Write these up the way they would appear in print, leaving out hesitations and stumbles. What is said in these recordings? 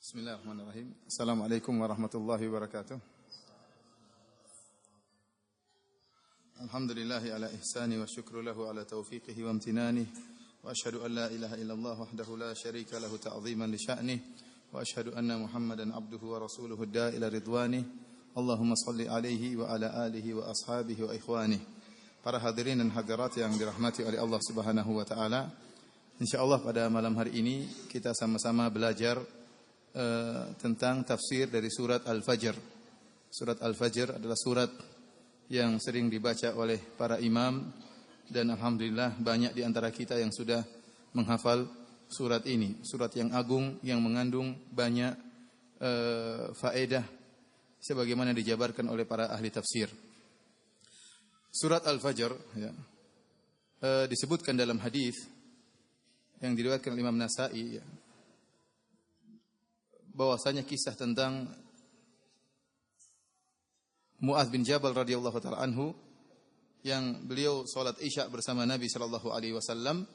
Bismillahirrahmanirrahim. Assalamualaikum warahmatullahi wabarakatuh. Alhamdulillahi ala ihsani wa syukru lahu ala taufiqihi wa amtinani. Wa ashhadu an la ilaha illallah wahdahu la syarika lahu ta'ziman li sya'nih. Wa ashhadu anna Muhammadan abduhu wa rasuluhu ad-da'i ila ridwanih. Allahumma salli alaihi wa ala alihi wa ashabihi wa ikhwanih. Para hadirin dan hadirat yang dirahmati oleh Allah Subhanahu wa taala. Insyaallah pada malam hari ini kita sama-sama belajar tentang tafsir dari surat Al-Fajr. Surat Al-Fajr adalah surat yang sering dibaca oleh para imam dan alhamdulillah banyak di antara kita yang sudah menghafal surat ini. Surat yang agung yang mengandung banyak faedah sebagaimana dijabarkan oleh para ahli tafsir. Surat Al-Fajr ya, disebutkan dalam hadis yang diriwayatkan oleh Imam Nasa'i ya, bahwasanya kisah tentang Mu'adz bin Jabal radhiyallahu taala anhu yang beliau salat Isya bersama Nabi sallallahu alaihi wasallam.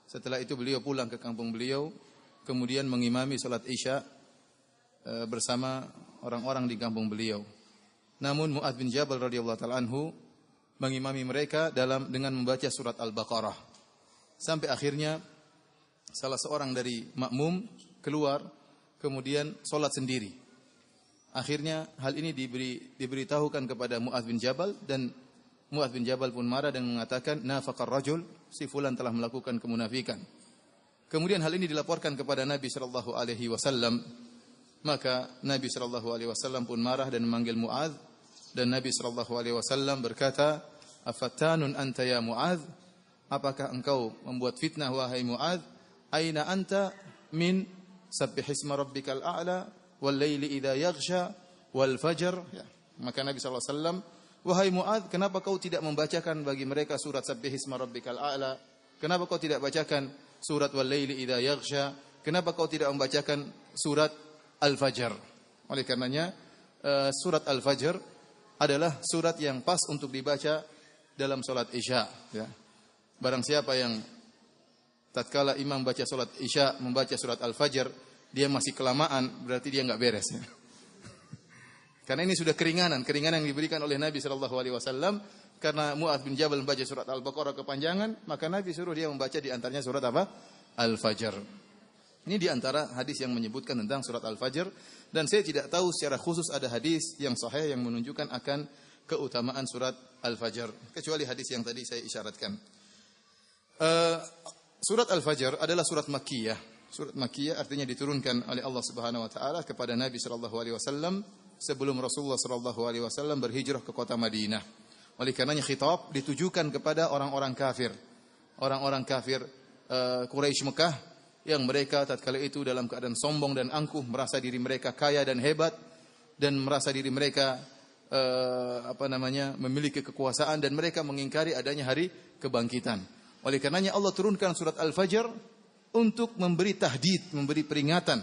Setelah itu beliau pulang ke kampung beliau, kemudian mengimami salat Isya bersama orang-orang di kampung beliau. Namun Mu'adz bin Jabal radhiyallahu taala anhu mengimami mereka dengan membaca surat Al-Baqarah. Sampai akhirnya salah seorang dari makmum keluar kemudian solat sendiri. Akhirnya hal ini diberitahukan kepada Mu'adz bin Jabal dan Mu'adz bin Jabal pun marah dan mengatakan nafaqar rajul, si fulan telah melakukan kemunafikan. Kemudian hal ini dilaporkan kepada Nabi sallallahu alaihi wasallam. Maka Nabi sallallahu alaihi wasallam pun marah dan memanggil Mu'adz dan Nabi sallallahu alaihi wasallam berkata, "Afattanun anta ya Mu'adz? Apakah engkau membuat fitnah wahai Mu'adz? Aina anta min Sabbihisma rabbikal a'la wal laili idza yaghsha wal fajr." Ya. Maka Nabi sallallahu alaihi wasallam, "Wahai Mu'adz, kenapa kau tidak membacakan bagi mereka surat Sabbihisma rabbikal a'la? Kenapa kau tidak bacakan surat wal laili idza yaghsha? Kenapa kau tidak membacakan surat Al-Fajr?" Oleh karenanya surat Al-Fajr adalah surat yang pas untuk dibaca dalam salat Isya ya. Barang siapa yang tatkala imam baca salat Isya membaca surat Al-Fajr, dia masih kelamaan, berarti dia enggak beres ya. Karena ini sudah keringanan yang diberikan oleh Nabi sallallahu alaihi wasallam karena Mu'adz bin Jabal membaca surat Al-Baqarah kepanjangan, maka Nabi suruh dia membaca di antaranya surat apa? Al-Fajr. Ini di antara hadis yang menyebutkan tentang surat Al-Fajr dan saya tidak tahu secara khusus ada hadis yang sahih yang menunjukkan akan keutamaan surat Al-Fajr kecuali hadis yang tadi saya isyaratkan. Surat Al-Fajr adalah surat Makkiyah. Surat Makkiyah artinya diturunkan oleh Allah Subhanahu wa taala kepada Nabi sallallahu alaihi wasallam sebelum Rasulullah sallallahu alaihi wasallam berhijrah ke kota Madinah. Oleh karenanya khitab ditujukan kepada orang-orang kafir. Orang-orang kafir Quraisy Mekah yang mereka tatkala itu dalam keadaan sombong dan angkuh, merasa diri mereka kaya dan hebat dan merasa diri mereka memiliki kekuasaan dan mereka mengingkari adanya hari kebangkitan. Oleh karenanya Allah turunkan surat Al-Fajr untuk memberi tahdid, memberi peringatan,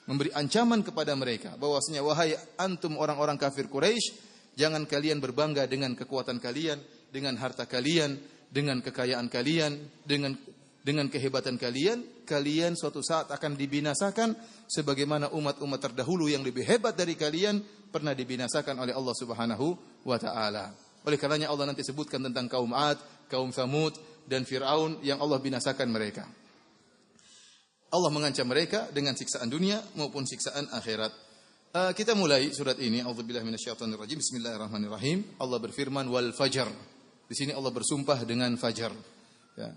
memberi ancaman kepada mereka bahwasanya wahai antum orang-orang kafir Quraisy, jangan kalian berbangga dengan kekuatan kalian, dengan harta kalian, dengan kekayaan kalian, dengan kehebatan kalian. Kalian suatu saat akan dibinasakan sebagaimana umat-umat terdahulu yang lebih hebat dari kalian pernah dibinasakan oleh Allah Subhanahu wa taala. Oleh karenanya Allah nanti sebutkan tentang kaum 'Ad, kaum Tsamud dan Fir'aun yang Allah binasakan mereka. Allah mengancam mereka dengan siksaan dunia maupun siksaan akhirat. Kita mulai surat ini. A'udzubillahi minasyaitonirrajim. Bismillahirrahmanirrahim. Allah berfirman wal fajr. Di sini Allah bersumpah dengan fajar. Ya.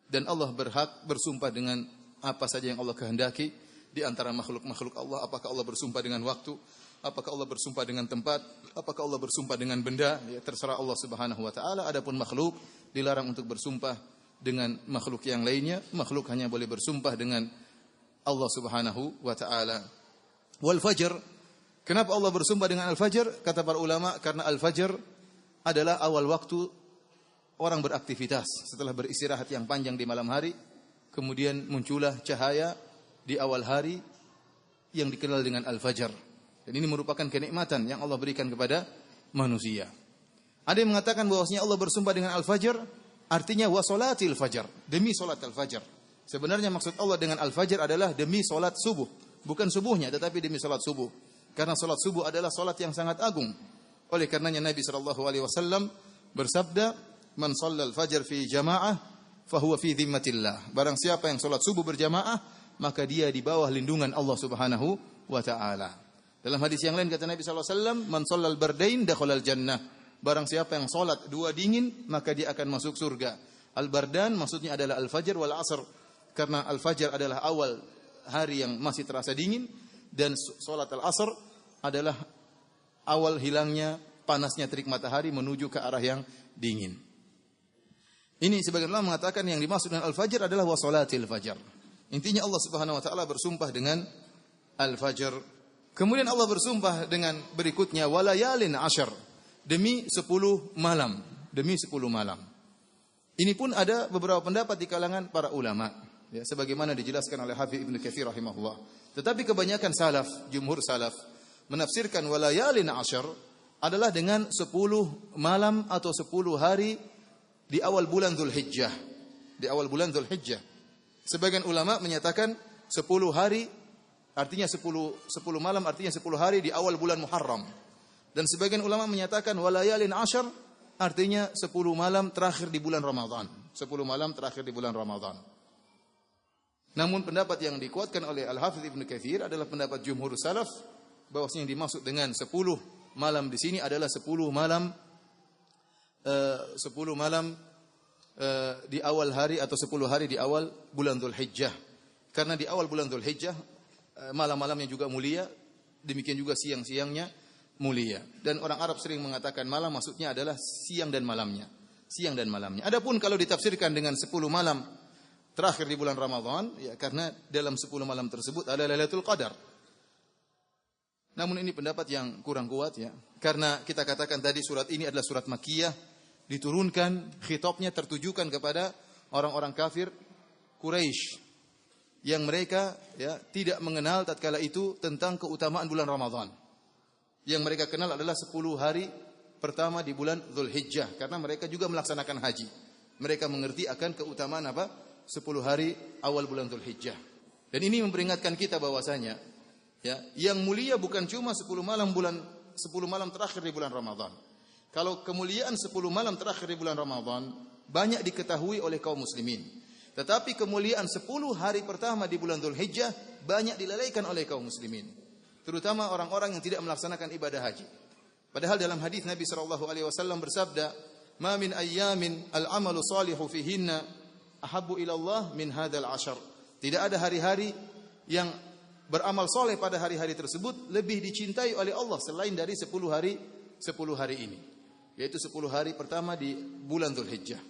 Dan Allah berhak bersumpah dengan apa saja yang Allah kehendaki di antara makhluk-makhluk Allah. Apakah Allah bersumpah dengan waktu? Apakah Allah bersumpah dengan tempat? Apakah Allah bersumpah dengan benda? Ya, terserah Allah Subhanahu wa taala. Adapun makhluk dilarang untuk bersumpah dengan makhluk yang lainnya. Makhluk hanya boleh bersumpah dengan Allah Subhanahu wa taala. Wal fajr. Kenapa Allah bersumpah dengan al-fajr? Kata para ulama, karena al-fajr adalah awal waktu orang beraktivitas setelah beristirahat yang panjang di malam hari, kemudian muncullah cahaya di awal hari yang dikenal dengan al-fajr. Dan ini merupakan kenikmatan yang Allah berikan kepada manusia. Ada yang mengatakan bahwasanya Allah bersumpah dengan al-fajr artinya wa salatil fajr, demi salat al-fajr. Sebenarnya maksud Allah dengan al-fajr adalah demi salat subuh, Bukan subuhnya, tetapi demi salat subuh. Karena salat subuh adalah salat yang sangat agung. Oleh karenanya Nabi SAW bersabda, "Man shallal fajr fi jama'ah, fahuwa fi dhimmatillah." Barang siapa yang salat subuh berjamaah, maka dia di bawah lindungan Allah Subhanahu wa taala. Dalam hadis yang lain kata Nabi SAW, "Man shallal bardain dakhalal jannah." Barang siapa yang salat dua dingin, maka dia akan masuk surga. Al-bardan maksudnya adalah al-fajr wal asr. Karena al-fajr adalah awal hari yang masih terasa dingin, dan salat al-asr adalah awal hilangnya panasnya terik matahari menuju ke arah yang dingin. Ini sebagian ulama mengatakan yang dimaksud dengan al-fajr adalah wa salatil fajr. Intinya Allah Subhanahu wa taala bersumpah dengan al-fajr. Kemudian Allah bersumpah dengan berikutnya walayalin asyr, demi 10 malam, demi 10 malam. Ini pun ada beberapa pendapat di kalangan para ulama. Ya, sebagaimana dijelaskan oleh Hafidz Ibnu Katsir rahimahullah. Tetapi kebanyakan salaf, jumhur salaf menafsirkan walayalin asyr adalah dengan 10 malam atau 10 hari di awal bulan Dzulhijjah. Di awal bulan Dzulhijjah. Sebagian ulama menyatakan 10 hari artinya 10 malam artinya 10 hari di awal bulan Muharram. Dan sebagian ulama menyatakan walayalin asyr artinya 10 malam terakhir di bulan Ramadan. 10 malam terakhir di bulan Ramadan. Namun pendapat yang dikuatkan oleh Al-Hafidz Ibnu Katsir adalah pendapat jumhur salaf, bahwasanya yang dimaksud dengan 10 malam di sini adalah 10 malam di awal hari atau 10 hari di awal bulan Dzulhijjah. Karena di awal bulan Dzulhijjah malam-malamnya juga mulia, demikian juga siang-siangnya mulia. Dan orang Arab sering mengatakan malam maksudnya adalah siang dan malamnya. Siang dan malamnya. Adapun kalau ditafsirkan dengan 10 malam terakhir di bulan Ramadan, ya karena dalam 10 malam tersebut ada Lailatul Qadar. Namun ini pendapat yang kurang kuat ya. Karena kita katakan tadi surat ini adalah surat Makkiyah, diturunkan, khitabnya tertujukan kepada orang-orang kafir Quraisy yang mereka ya tidak mengenal tatkala itu tentang keutamaan bulan Ramadan. Yang mereka kenal adalah 10 hari pertama di bulan Dzulhijjah, karena mereka juga melaksanakan haji. Mereka mengerti akan keutamaan apa? 10 hari awal bulan Dzulhijjah. Dan ini memperingatkan kita bahwasanya ya, yang mulia bukan cuma 10 malam terakhir di bulan Ramadan. Kalau kemuliaan 10 malam terakhir di bulan Ramadan banyak diketahui oleh kaum muslimin. Tetapi kemuliaan 10 hari pertama di bulan Dzulhijjah banyak dilalaikan oleh kaum muslimin. Terutama orang-orang yang tidak melaksanakan ibadah haji. Padahal dalam hadis Nabi SAW bersabda, "Ma min ayyamin al-amalu salihu fihinna ahabbu ila Allah min hadzal asyr." Tidak ada hari-hari yang beramal soleh pada hari-hari tersebut lebih dicintai oleh Allah selain dari 10 hari ini, yaitu 10 hari pertama di bulan Dzulhijjah.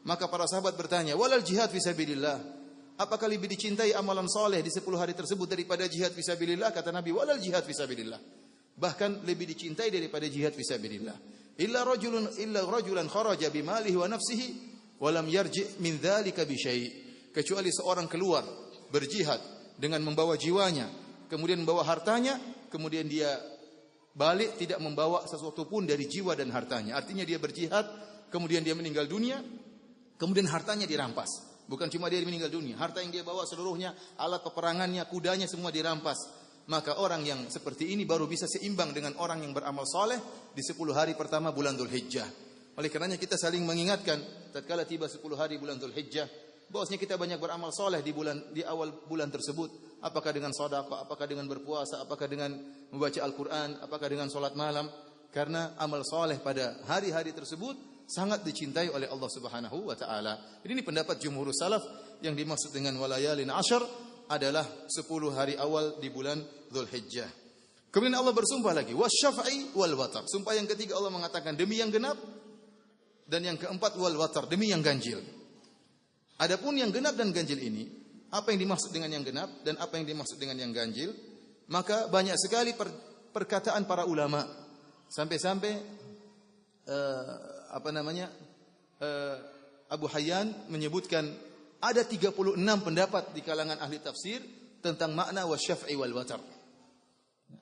Maka para sahabat bertanya, "Walal jihad fisabilillah?" Apakah lebih dicintai amalan soleh di 10 hari tersebut daripada jihad fisabilillah? Kata Nabi, "Walal jihad fisabilillah." Bahkan lebih dicintai daripada jihad fisabilillah. Illa rajulan kharaja bimalihi wa nafsihi walam yarji' min dzalika bi syai'. Kecuali seorang keluar berjihad dengan membawa jiwanya, kemudian membawa hartanya, kemudian dia balik tidak membawa sesuatu pun dari jiwa dan hartanya. Artinya dia berjihad, kemudian dia meninggal dunia, kemudian hartanya dirampas. Bukan cuma dia meninggal dunia, harta yang dia bawa seluruhnya, alat peperangannya, kudanya semua dirampas. Maka orang yang seperti ini baru bisa seimbang dengan orang yang beramal soleh di 10 hari pertama bulan Dzulhijjah. Oleh karenanya kita saling mengingatkan tatkala tiba 10 hari bulan Dzulhijjah, bahwasanya kita banyak beramal soleh di awal bulan tersebut, apakah dengan sedekah, apakah dengan berpuasa, apakah dengan membaca Al-Qur'an, apakah dengan salat malam, karena amal soleh pada hari-hari tersebut sangat dicintai oleh Allah Subhanahu wa taala. Ini pendapat jumhur salaf, yang dimaksud dengan walayalin asyr adalah 10 hari awal di bulan Dzulhijjah. Kemudian Allah bersumpah lagi, wasyaf'i wal watar. Sumpah yang ketiga Allah mengatakan demi yang genap, dan yang keempat wal watar, demi yang ganjil. Adapun yang genap dan ganjil ini, apa yang dimaksud dengan yang genap dan apa yang dimaksud dengan yang ganjil? Maka banyak sekali perkataan para ulama. Sampai-sampai Abu Hayyan menyebutkan ada 36 pendapat di kalangan ahli tafsir tentang makna wasyaf'i wal watar.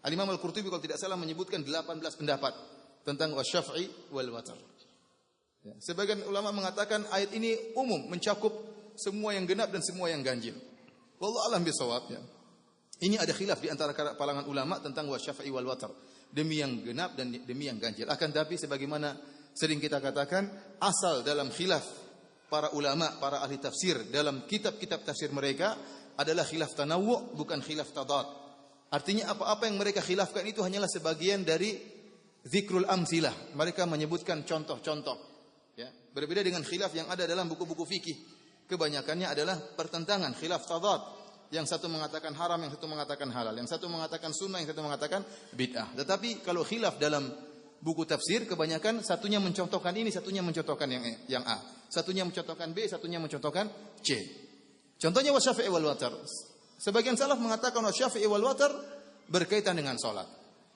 Al-Imam Al-Qurtubi kalau tidak salah menyebutkan 18 pendapat tentang wasyaf'i wal watar. Ya, sebagian ulama mengatakan ayat ini umum, mencakup semua yang genap dan semua yang ganjil. Wallahu a'lam bishawab ya. Ini ada khilaf di antara kalangan ulama tentang wasyafa'i wal watar. Demi yang genap dan demi yang ganjil. Akan tapi sebagaimana sering kita katakan, asal dalam khilaf para ulama, para ahli tafsir dalam kitab-kitab tafsir mereka adalah khilaf tanawwu', bukan khilaf tadad. Artinya apa-apa yang mereka khilafkan itu hanyalah sebagian dari zikrul amsilah. Mereka menyebutkan contoh-contoh. Ya, berbeda dengan khilaf yang ada dalam buku-buku fikih. Kebanyakannya adalah pertentangan, khilaf tadad. Yang satu mengatakan haram, yang satu mengatakan halal, yang satu mengatakan sunnah, yang satu mengatakan bid'ah. Tetapi kalau khilaf dalam buku tafsir, kebanyakan satunya mencontohkan ini, satunya mencontohkan yang A, satunya mencontohkan B, satunya mencontohkan C. Contohnya wasyafi'i wal watar. Sebagian salaf mengatakan wasyafi'i wal watar berkaitan dengan salat.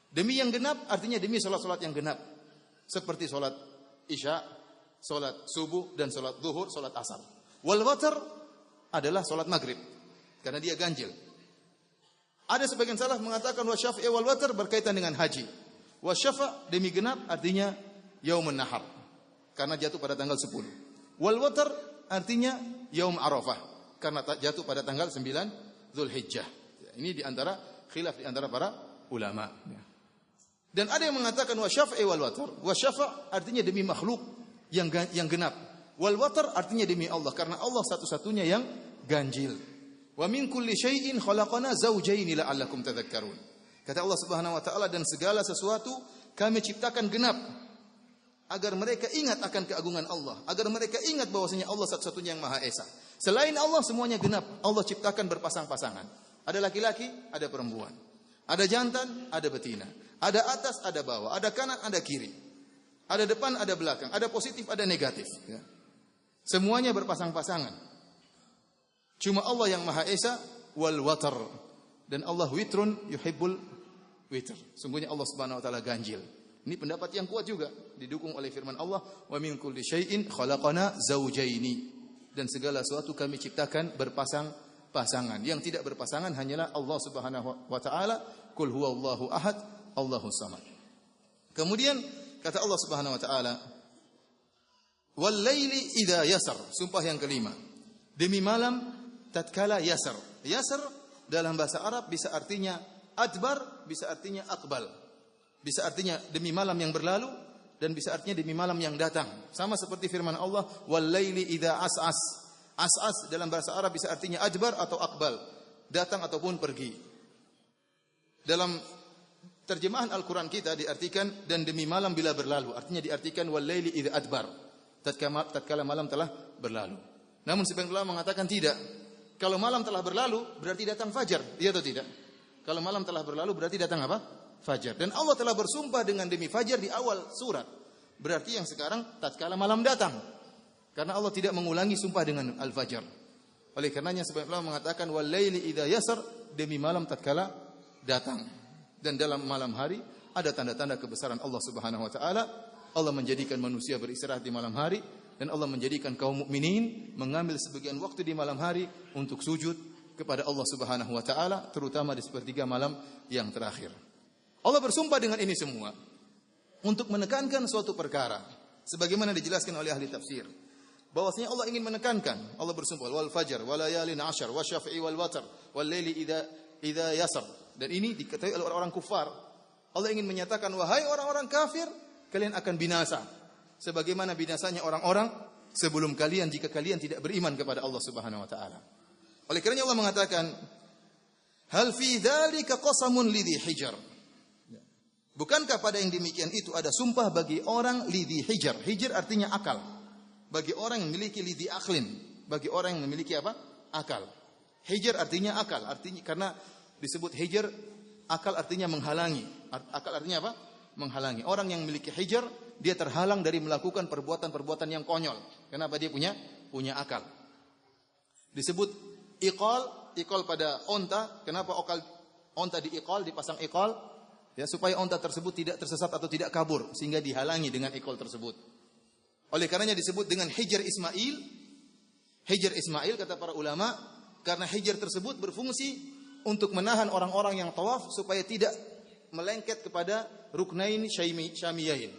Demi yang genap artinya demi salat-salat yang genap. Seperti salat Isya, salat subuh dan salat zuhur, salat asar. Wal watar adalah salat maghrib karena dia ganjil. Ada sebagian salaf mengatakan wasyafi'i wal watar berkaitan dengan haji. Wasyafa' demi genap artinya yaumun nahar karena jatuh pada tanggal 10. Wal watar artinya yaum Arafah karena jatuh pada tanggal 9 Zulhijjah. Ini di antara khilaf di antara para ulama. Dan ada yang mengatakan wasyafa'i wal watar. Wasyafa' artinya demi makhluk yang genap. Wal watar artinya demi Allah karena Allah satu-satunya yang ganjil. Wa min kulli syai'in khalaqana zawjayn la'allakum tadhakkarun. Kata Allah Subhanahu wa taala, dan segala sesuatu kami ciptakan genap agar mereka ingat akan keagungan Allah, agar mereka ingat bahwasanya Allah satu-satunya yang Maha Esa. Selain Allah semuanya genap. Allah ciptakan berpasang-pasangan. Ada laki-laki, ada perempuan. Ada jantan, ada betina. Ada atas, ada bawah. Ada kanan, ada kiri. Ada depan, ada belakang. Ada positif, ada negatif. Ya. Semuanya berpasang-pasangan. Cuma Allah yang Maha Esa wal watar. Dan Allah witrun yuhibbul witr. Sungguhnya Allah Subhanahu wa taala ganjil. Ini pendapat yang kuat juga, didukung oleh firman Allah, wa min kulli syai'in khalaqana zawjaini. Dan segala sesuatu kami ciptakan berpasang-pasangan. Yang tidak berpasangan hanyalah Allah Subhanahu wa taala, qul huwallahu ahad, Allahus samad. Kemudian kata Allah Subhanahu wa taala, wal laili idza yasar, sumpah yang kelima. Demi malam tatkala yasar. Yasar dalam bahasa Arab bisa artinya adbar, bisa artinya aqbal. Bisa artinya demi malam yang berlalu dan bisa artinya demi malam yang datang. Sama seperti firman Allah, wal laili idza as'as. As'as dalam bahasa Arab bisa artinya adbar atau aqbal, datang ataupun pergi. Dalam terjemahan Al-Qur'an kita diartikan dan demi malam bila berlalu, artinya diartikan wal laili idza adbar. Tatkala malam telah berlalu. Namun sebagian ulama mengatakan tidak. Kalau malam telah berlalu berarti datang fajar, iya atau tidak? Kalau malam telah berlalu berarti datang apa? Fajar. Dan Allah telah bersumpah dengan demi fajar di awal surat. Berarti yang sekarang tatkala malam datang. Karena Allah tidak mengulangi sumpah dengan al-fajar. Oleh karenanya sebagian ulama mengatakan wal laili idza yasar, demi malam tatkala datang. Dan dalam malam hari ada tanda-tanda kebesaran Allah Subhanahu wa taala. Allah menjadikan manusia beristirahat di malam hari dan Allah menjadikan kaum mukminin mengambil sebagian waktu di malam hari untuk sujud kepada Allah Subhanahu wa taala, terutama di sepertiga malam yang terakhir. Allah bersumpah dengan ini semua untuk menekankan suatu perkara sebagaimana dijelaskan oleh ahli tafsir. Bahwasanya Allah ingin menekankan, Allah bersumpah wal fajar wal layalin 'ashar wasyafi'i wal watar wal laili idza yasar. Dan ini diketahui oleh orang-orang kufar. Allah ingin menyatakan, wahai orang-orang kafir, kalian akan binasa sebagaimana binasanya orang-orang sebelum kalian jika kalian tidak beriman kepada Allah Subhanahu wa taala. Oleh kerana Allah mengatakan, hal fi dzalika qasamun lidhi hijar. Bukankah pada yang demikian itu ada sumpah bagi orang lidhi hijar. Hijar artinya akal. Bagi orang yang memiliki lidhi aklin, bagi orang yang memiliki apa? Akal. Hijar artinya akal, artinya karena disebut hijar, akal artinya menghalangi. Akal artinya apa? Menghalangi. Orang yang memiliki hijar, dia terhalang dari melakukan perbuatan-perbuatan yang konyol. Kenapa? Dia punya akal. Disebut iqal pada onta. Kenapa onta diiqal, dipasang iqal? Ya, supaya onta tersebut tidak tersesat atau tidak kabur, sehingga dihalangi dengan iqal tersebut. Oleh karenanya disebut dengan hijar Ismail. Hijar Ismail kata para ulama, karena hijar tersebut berfungsi untuk menahan orang-orang yang tawaf supaya tidak melengket kepada ruknain syamiyain.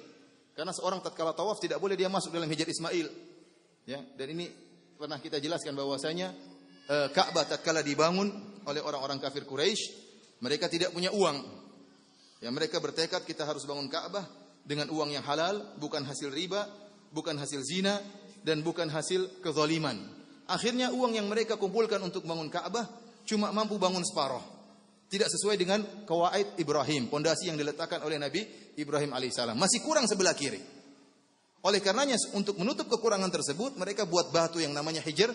Karena seorang tatkala tawaf tidak boleh dia masuk dalam hijar Ismail. Ya, dan ini pernah kita jelaskan bahwasanya Ka'bah tatkala dibangun oleh orang-orang kafir Quraisy. Mereka tidak punya uang. Ya, mereka bertekad kita harus bangun Ka'bah dengan uang yang halal, bukan hasil riba, bukan hasil zina, dan bukan hasil kezaliman. Akhirnya uang yang mereka kumpulkan untuk bangun Ka'bah cuma mampu bangun separuh. Tidak sesuai dengan Qawaid Ibrahim, pondasi yang diletakkan oleh Nabi Ibrahim alaihissalam. Masih kurang sebelah kiri. Oleh karenanya untuk menutup kekurangan tersebut, mereka buat batu yang namanya Hijr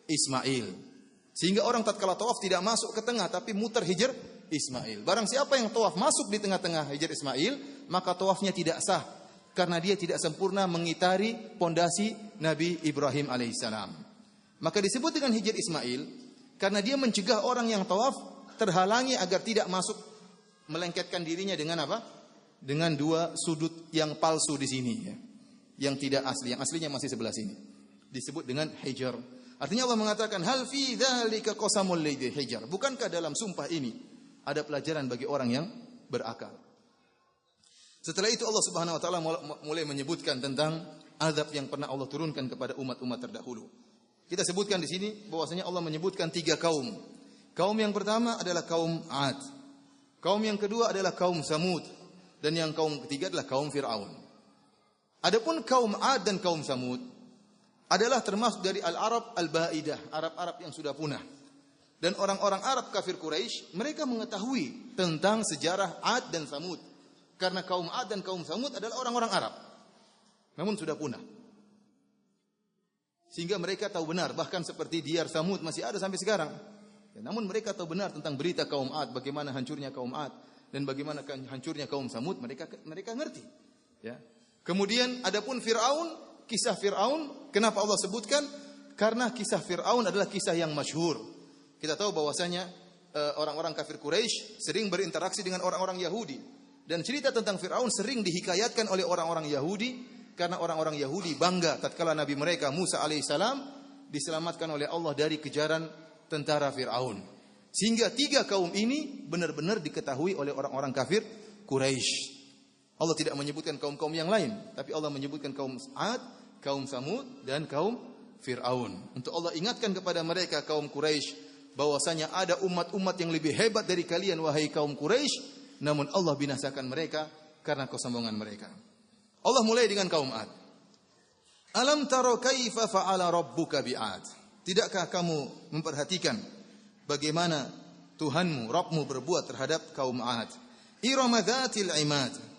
Ismail. Sehingga orang tatkala tawaf tidak masuk ke tengah, tapi muter Hijr Ismail. Barang siapa yang tawaf masuk di tengah-tengah Hijr Ismail, maka tawafnya tidak sah. Karena dia tidak sempurna mengitari pondasi Nabi Ibrahim alaihissalam. Maka disebut dengan Hijr Ismail, karena dia mencegah orang yang tawaf terhalangi agar tidak masuk, melengketkan dirinya dengan apa? Dengan dua sudut yang palsu di sini, ya. Yang tidak asli, yang aslinya masih sebelah sini. Disebut dengan Hijr. Artinya Allah mengatakan hal fi dzalika qasamul lidzi Hijr. Bukankah dalam sumpah ini ada pelajaran bagi orang yang berakal? Setelah itu Allah Subhanahu wa taala mulai menyebutkan tentang azab yang pernah Allah turunkan kepada umat-umat terdahulu. Kita sebutkan di sini bahwasanya Allah menyebutkan 3 kaum. Kaum yang pertama adalah kaum 'Ad. Kaum yang kedua adalah kaum Samud, dan yang kaum ketiga adalah kaum Fir'aun. Adapun kaum 'Ad dan kaum Samud adalah termasuk dari al-Arab al-Ba'idah, Arab-Arab yang sudah punah. Dan orang-orang Arab kafir Quraisy, mereka mengetahui tentang sejarah 'Ad dan Samud. Karena kaum 'Ad dan kaum Samud adalah orang-orang Arab, namun sudah punah. Sehingga mereka tahu benar, bahkan seperti Diyar Samud masih ada sampai sekarang. Ya, namun mereka tahu benar tentang berita kaum 'Ad, bagaimana hancurnya kaum 'Ad dan bagaimana hancurnya kaum Samud, mereka ngerti. Ya. Kemudian adapun Fir'aun, kisah Fir'aun, kenapa Allah sebutkan? Karena kisah Fir'aun adalah kisah yang masyhur. Kita tahu bahwasanya orang-orang kafir Quraisy sering berinteraksi dengan orang-orang Yahudi, dan cerita tentang Fir'aun sering dihikayatkan oleh orang-orang Yahudi karena orang-orang Yahudi bangga tatkala Nabi mereka Musa alaihissalam diselamatkan oleh Allah dari kejaran tentara Fir'aun. Sehingga 3 kaum ini benar-benar diketahui oleh orang-orang kafir Quraisy. Allah tidak menyebutkan kaum-kaum yang lain, tapi Allah menyebutkan kaum 'Ad, kaum Samud, dan kaum Fir'aun. Untuk Allah ingatkan kepada mereka kaum Quraisy bahwasanya ada umat-umat yang lebih hebat dari kalian wahai kaum Quraisy, namun Allah binasakan mereka karena kesombongan mereka. Allah mulai dengan kaum 'Ad. Alam taro kaifa fa'ala rabbuka bi'ad. Tidakkah kamu memperhatikan bagaimana Tuhanmu, Rabbmu berbuat terhadap kaum 'Ad? Iram dzatil imad.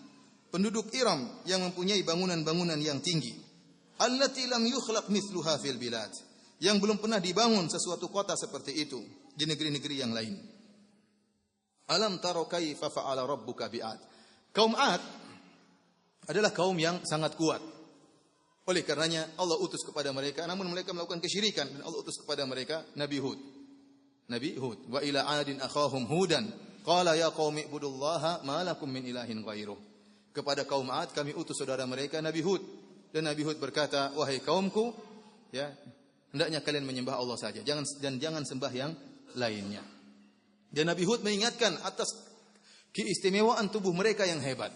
Penduduk Iram yang mempunyai bangunan-bangunan yang tinggi. Allati lam yukhlaq mithluha fil bilad. Yang belum pernah dibangun sesuatu kota seperti itu di negeri-negeri yang lain. Alam taro kaifa fa'ala rabbuka bi'ad. Kaum 'Ad adalah kaum yang sangat kuat. Oleh karenanya Allah utus kepada mereka, namun mereka melakukan kesyirikan, dan Allah utus kepada mereka Nabi Hud. Nabi Hud, wa ila 'adin akhahum hudan, qala ya qaumi ibudullaha ma lakum min ilahin ghairuh. Kepada kaum 'Ad kami utus saudara mereka Nabi Hud, dan Nabi Hud berkata, wahai kaumku, ya, hendaknya kalian menyembah Allah saja, jangan sembah yang lainnya. Dan Nabi Hud mengingatkan atas keistimewaan tubuh mereka yang hebat.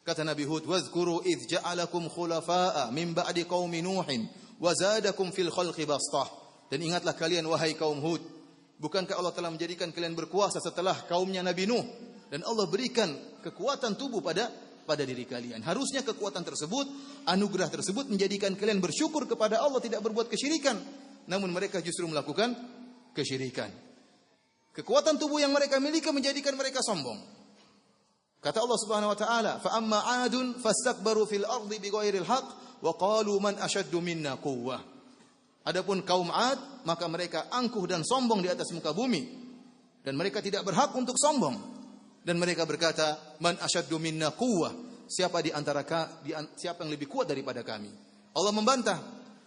Kata Nabi Hud, wazkuru idh ja'alakum khulafa'a min ba'di qaumi Nuhin wa zadakum fil khalqi bastah. Dan ingatlah kalian wahai kaum Hud, bukankah Allah telah menjadikan kalian berkuasa setelah kaumnya Nabi Nuh, dan Allah berikan kekuatan tubuh pada diri kalian. Harusnya kekuatan tersebut, anugerah tersebut menjadikan kalian bersyukur kepada Allah, tidak berbuat kesyirikan. Namun mereka justru melakukan kesyirikan. Kekuatan tubuh yang mereka miliki menjadikan mereka sombong. Kata Allah Subhanahu wa taala, "Fa amma 'adun fastakbaru fil ardi bighairil haqq wa qalu man ashaddu minna quwwah." Adapun kaum 'Ad, maka mereka angkuh dan sombong di atas muka bumi, dan mereka tidak berhak untuk sombong. Dan mereka berkata, "Man ashaddu minna quwwah." Siapa yang lebih kuat daripada kami? Allah membantah,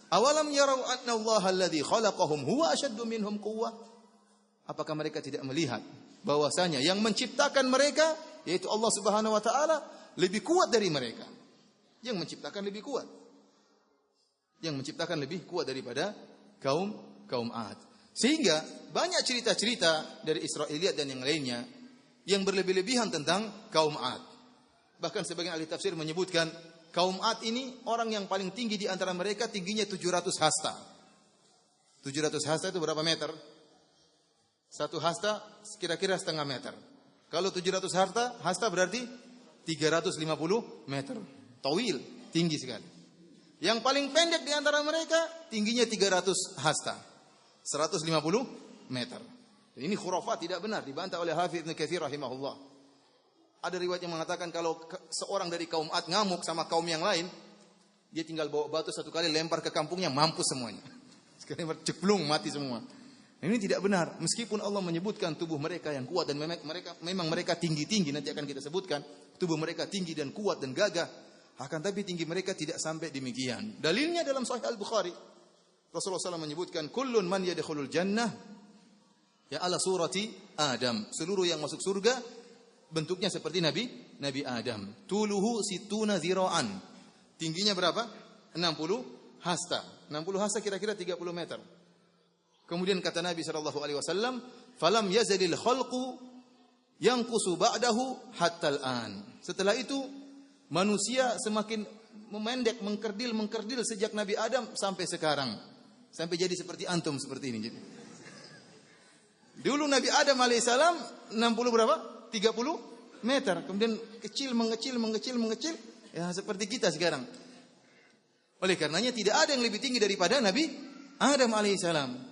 "Awalam yarau anna Allaha alladhi khalaqahum huwa ashaddu minhum quwwah?" Apakah mereka tidak melihat bahwasanya yang menciptakan mereka, yaitu Allah Subhanahu wa taala, lebih kuat dari mereka? Yang menciptakan lebih kuat. Yang menciptakan lebih kuat daripada kaum 'Ad. Sehingga banyak cerita-cerita dari Israiliyat dan yang lainnya yang berlebih-lebihan tentang kaum 'Ad. Bahkan sebagian ahli tafsir menyebutkan kaum 'Ad ini orang yang paling tinggi di antara mereka tingginya 700 hasta. 700 hasta itu berapa meter? Satu hasta kira-kira setengah meter. Kalau 700 hasta berarti 350 meter. Tawil, tinggi sekali. Yang paling pendek di antara mereka tingginya 300 hasta. 150 meter. Dan ini khurafat, tidak benar, dibantah oleh Hafidz Ibnu Katsir rahimahullah. Ada riwayat yang mengatakan kalau seorang dari kaum Ad ngamuk sama kaum yang lain, dia tinggal bawa batu satu kali lempar ke kampungnya, mampus semuanya. Sekali lempar ceplung, mati semua. Ini tidak benar. Meskipun Allah menyebutkan tubuh mereka yang kuat dan memang mereka tinggi-tinggi, nanti akan kita sebutkan, tubuh mereka tinggi dan kuat dan gagah, akan tapi tinggi mereka tidak sampai demikian. Dalilnya dalam Sahih Al-Bukhari. Rasulullah SAW menyebutkan, kullun man yadkhulul jannah ya ala surati Adam. Seluruh yang masuk surga bentuknya seperti Nabi Adam. Tuluhu situna zira'an. Tingginya berapa? 60 hasta. 60 hasta kira-kira 30 meter. Kemudian kata Nabi SAW, falam yazalil khalqu yanqusu ba'dahu hatta al-an. Setelah itu manusia semakin memendek, mengkerdil sejak Nabi Adam sampai sekarang. Sampai jadi seperti antum seperti ini. Dulu Nabi Adam alaihissalam 60 berapa? 30 meter. Kemudian mengecil. Ya seperti kita sekarang. Oleh karenanya tidak ada yang lebih tinggi daripada Nabi Adam alaihissalam.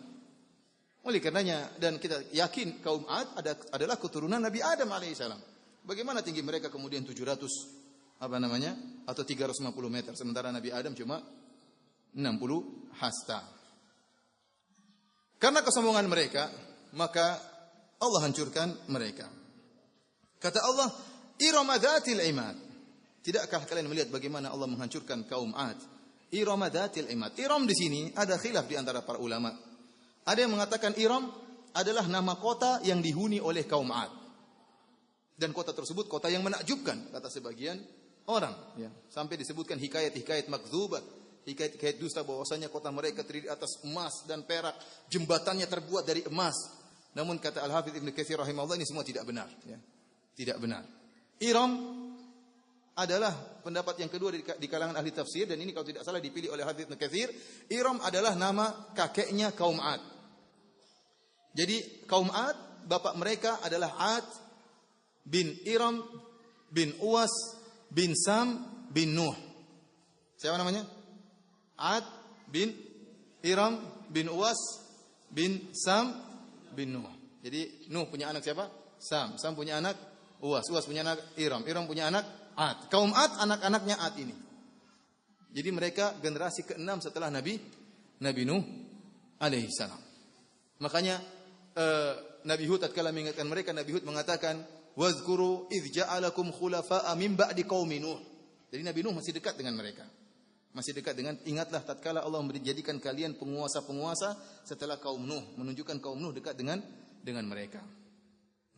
Oleh karenanya, dan kita yakin kaum Ad adalah keturunan Nabi Adam alaihissalam. Bagaimana tinggi mereka kemudian 700 atau 350 meter, sementara Nabi Adam cuma 60 hasta. Karena kesombongan mereka, maka Allah hancurkan mereka. Kata Allah, Irama dzatil imad. Tidakkah kalian melihat bagaimana Allah menghancurkan kaum Ad? Irama dzatil imad. Iram di sini ada khilaf di antara para ulama. Ada yang mengatakan Iram adalah nama kota yang dihuni oleh kaum Ad. Dan kota tersebut kota yang menakjubkan, kata sebagian orang. Ya. Sampai disebutkan hikayat-hikayat makdzubat, hikayat-hikayat dusta bahwasanya kota mereka terdiri atas emas dan perak, jembatannya terbuat dari emas. Namun kata Al-Hafidz Ibnu Katsir rahimahullah, ini semua tidak benar. Ya. Tidak benar. Iram adalah pendapat yang kedua di kalangan ahli tafsir, dan ini kalau tidak salah dipilih oleh Hafidz Ibnu Katsir. Iram adalah nama kakeknya kaum Ad. Jadi kaum Ad, bapak mereka adalah Ad bin Iram bin Uwas bin Sam bin Nuh. Siapa namanya? Ad bin Iram bin Uwas bin Sam bin Nuh. Jadi Nuh punya anak siapa? Sam. Sam punya anak Uwas. Uwas punya anak Iram. Iram punya anak Ad. Kaum Ad anak-anaknya Ad ini. Jadi mereka generasi ke-6 setelah Nabi Nuh alaihi salam. Makanya Nabi Hud tatkala mengingatkan mereka, Nabi Hud mengatakan, "Wazkuru idz ja'alakum khulafa'a min ba'di qaumi Nuh." Jadi Nabi Nuh masih dekat dengan mereka. Masih dekat dengan, ingatlah tatkala Allah menjadikan kalian penguasa-penguasa setelah kaum Nuh, menunjukkan kaum Nuh dekat dengan mereka.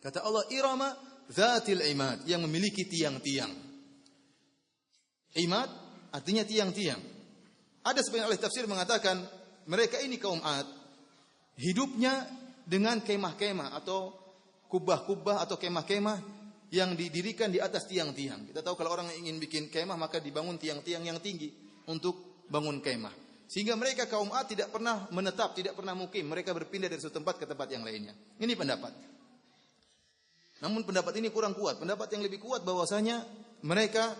Kata Allah, Irama dzatil imad, yang memiliki tiang-tiang. Imad artinya tiang-tiang. Ada sebagian ahli tafsir mengatakan mereka ini kaum Ad hidupnya dengan kemah-kemah atau kubah-kubah atau kemah-kemah yang didirikan di atas tiang-tiang. Kita tahu kalau orang ingin bikin kemah maka dibangun tiang-tiang yang tinggi untuk bangun kemah. Sehingga mereka kaum Ad tidak pernah menetap, tidak pernah mukim. Mereka berpindah dari satu tempat ke tempat yang lainnya. Ini pendapat. Namun pendapat ini kurang kuat. Pendapat yang lebih kuat bahwasanya mereka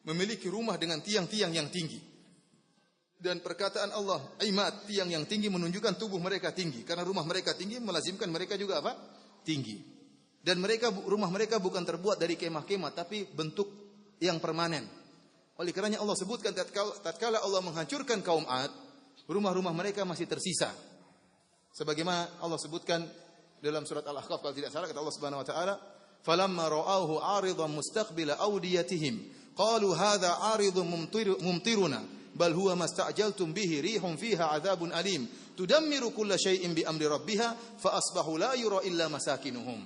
memiliki rumah dengan tiang-tiang yang tinggi. Dan perkataan Allah, imad, tiang yang tinggi, menunjukkan tubuh mereka tinggi. Karena rumah mereka tinggi, melazimkan mereka juga apa? Tinggi. Dan rumah mereka bukan terbuat dari kemah-kemah, tapi bentuk yang permanen. Oleh karenanya Allah sebutkan, tatkala Allah menghancurkan kaum Ad, rumah-rumah mereka masih tersisa. Sebagaimana Allah sebutkan dalam surat Al-Ahqaf, kalau tidak salah, kata Allah Subhanahu wa taala, "Falamma ra'awhu 'aridan mustaqbila awdiyatihim, qalu hadza 'aridun mumtiruna." Bal huwa masta'jaltum bihi rihum fiha 'adzabun alim tudammiru kulla syai'in bi amri rabbiha fa asbahu la yura illa masakinuhum.